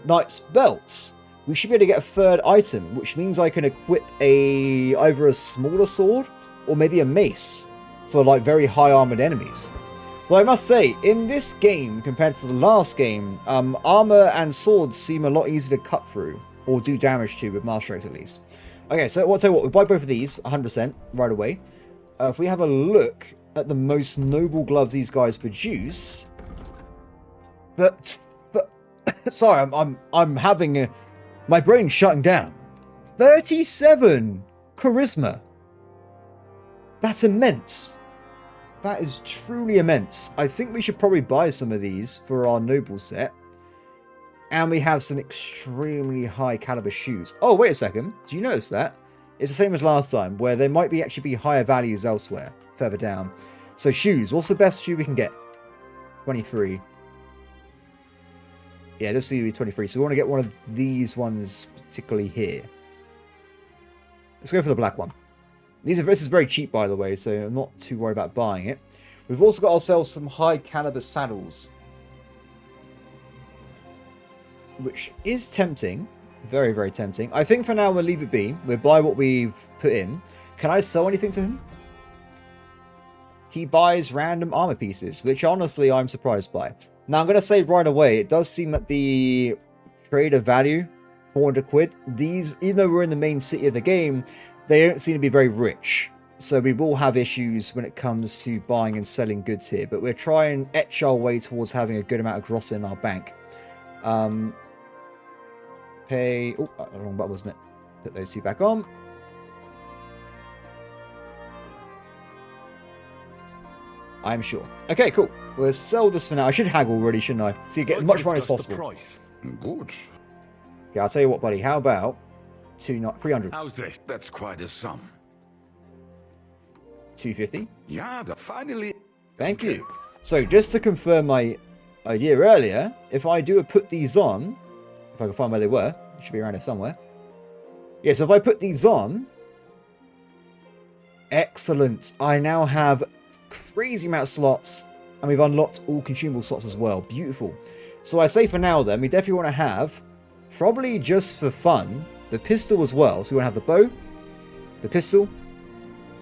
knight's belt, we should be able to get a third item, which means I can equip either a smaller sword or maybe a mace for like very high armored enemies. But I must say, in this game compared to the last game, armor and swords seem a lot easier to cut through or do damage to with master race at least. Okay, so I'll tell you what, we'll buy both of these 100% right away. If we have a look at the most noble gloves these guys produce, but sorry, I'm having my brain's shutting down. 37 charisma. That's immense. That is truly immense. I think we should probably buy some of these for our noble set. And we have some extremely high caliber shoes. Oh, wait a second. Do you notice that? It's the same as last time, where there might actually be higher values elsewhere, further down. So shoes. What's the best shoe we can get? 23. Yeah, this is 23. So we want to get one of these ones, particularly here. Let's go for the black one. This is very cheap, by the way, so I'm not too worried about buying it. We've also got ourselves some high caliber saddles, which is tempting. Very, very tempting. I think for now we'll leave it be. We'll buy what we've put in. Can I sell anything to him? He buys random armor pieces, which honestly I'm surprised by. Now I'm going to say right away, it does seem that the trader value, 400 quid, these, even though we're in the main city of the game, they don't seem to be very rich. So we will have issues when it comes to buying and selling goods here. But we're trying to etch our way towards having a good amount of gross in our bank. Pay... Oh, wrong button, wasn't it? Put those two back on. I'm sure. Okay, cool. We'll sell this for now. I should haggle really, shouldn't I? So you get as much money as possible. Price. Good. Okay, I'll tell you what, buddy. How about 300? How's this? That's quite a sum. 250? Yeah, finally. Thank you. So just to confirm my idea earlier, if I do put these on, if I can find where they were, it should be around here somewhere. Yeah, so if I put these on, excellent. I now have crazy amount of slots, and we've unlocked all consumable slots as well. Beautiful. So I say for now then, we definitely want to have, probably just for fun, the pistol as well. So we want to have the bow, the pistol,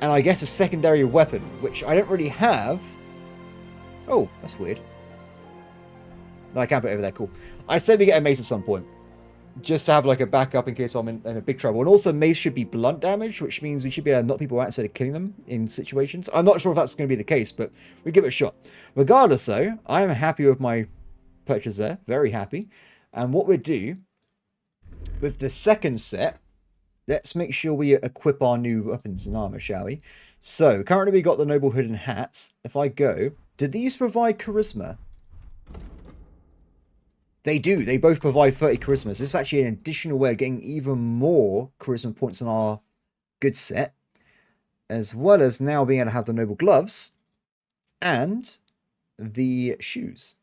and I guess a secondary weapon, which I don't really have. Oh, that's weird. No, I can't put it over there. Cool. I said we get a mace at some point, just to have like a backup in case I'm in a big trouble. And also mace should be blunt damage, which means we should be able to knock people out instead of killing them in situations. I'm not sure if that's going to be the case, but we give it a shot. Regardless though, I am happy with my purchase there. Very happy. And what we do with the second set, let's make sure we equip our new weapons and armor, shall we? So currently we got the noble hood and hats. If I go, do these provide charisma? They do. They both provide 30 charisma. So this is actually an additional way of getting even more charisma points on our good set. As well as now being able to have the noble gloves and the shoes.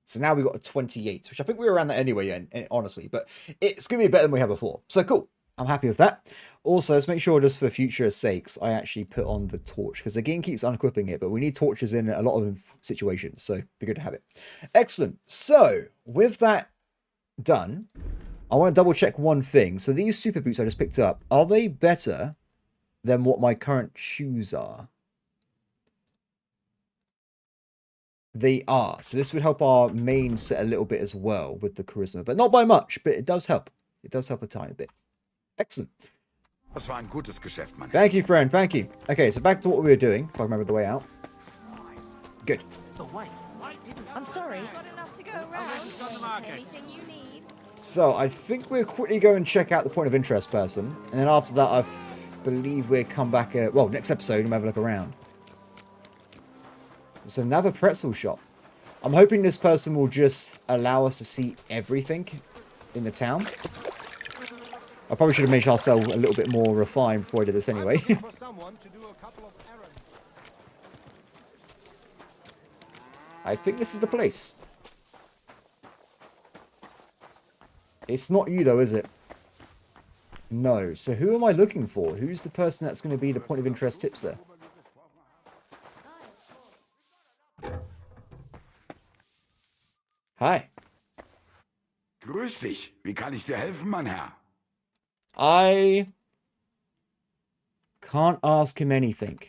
So now we've got a 28, which I think we were around that anyway, honestly. But it's going to be better than we had before. So cool. I'm happy with that. Also, let's make sure just for future sakes, I actually put on the torch. Because the game keeps unequipping it, but we need torches in a lot of situations. So it'd be good to have it. Excellent. So, with that done, I want to double check one thing. So these super boots I just picked up, are they better than what my current shoes are? They are. So this would help our main set a little bit as well with the charisma. But not by much, but it does help. It does help a tiny bit. Excellent. Das war ein gutes Geschäft, Mann. Thank you, friend. Thank you. Okay, so back to what we were doing, if I remember the way out. Good. I'm sorry. So I think we'll quickly go and check out the point of interest person. And then after that, I believe we'll come back, well, next episode and have a look around. It's another pretzel shop. I'm hoping this person will just allow us to see everything in the town. I probably should have made ourselves a little bit more refined before I did this anyway. I think this is the place. It's not you though, is it? No. So who am I looking for? Who's the person that's going to be the point of interest tipster? Hi. Grüß dich. Wie kann ich dir helfen, mein Herr? I can't ask him anything.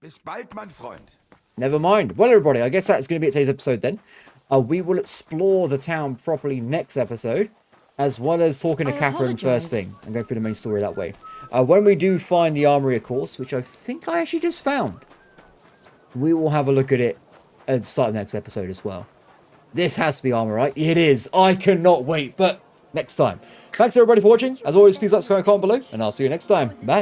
Bis bald, mein Freund. Never mind. Well, everybody, I guess that's going to be it today's episode then. We will explore the town properly next episode, as well as talking to Catherine first thing and go through the main story that way. When we do find the armory, of course, which I think I actually just found, we will have a look at it and start the next episode as well. This has to be armor, right? It is. I cannot wait, but next time. Thanks everybody for watching. As always, please like, subscribe, comment below, and I'll see you next time. Bye.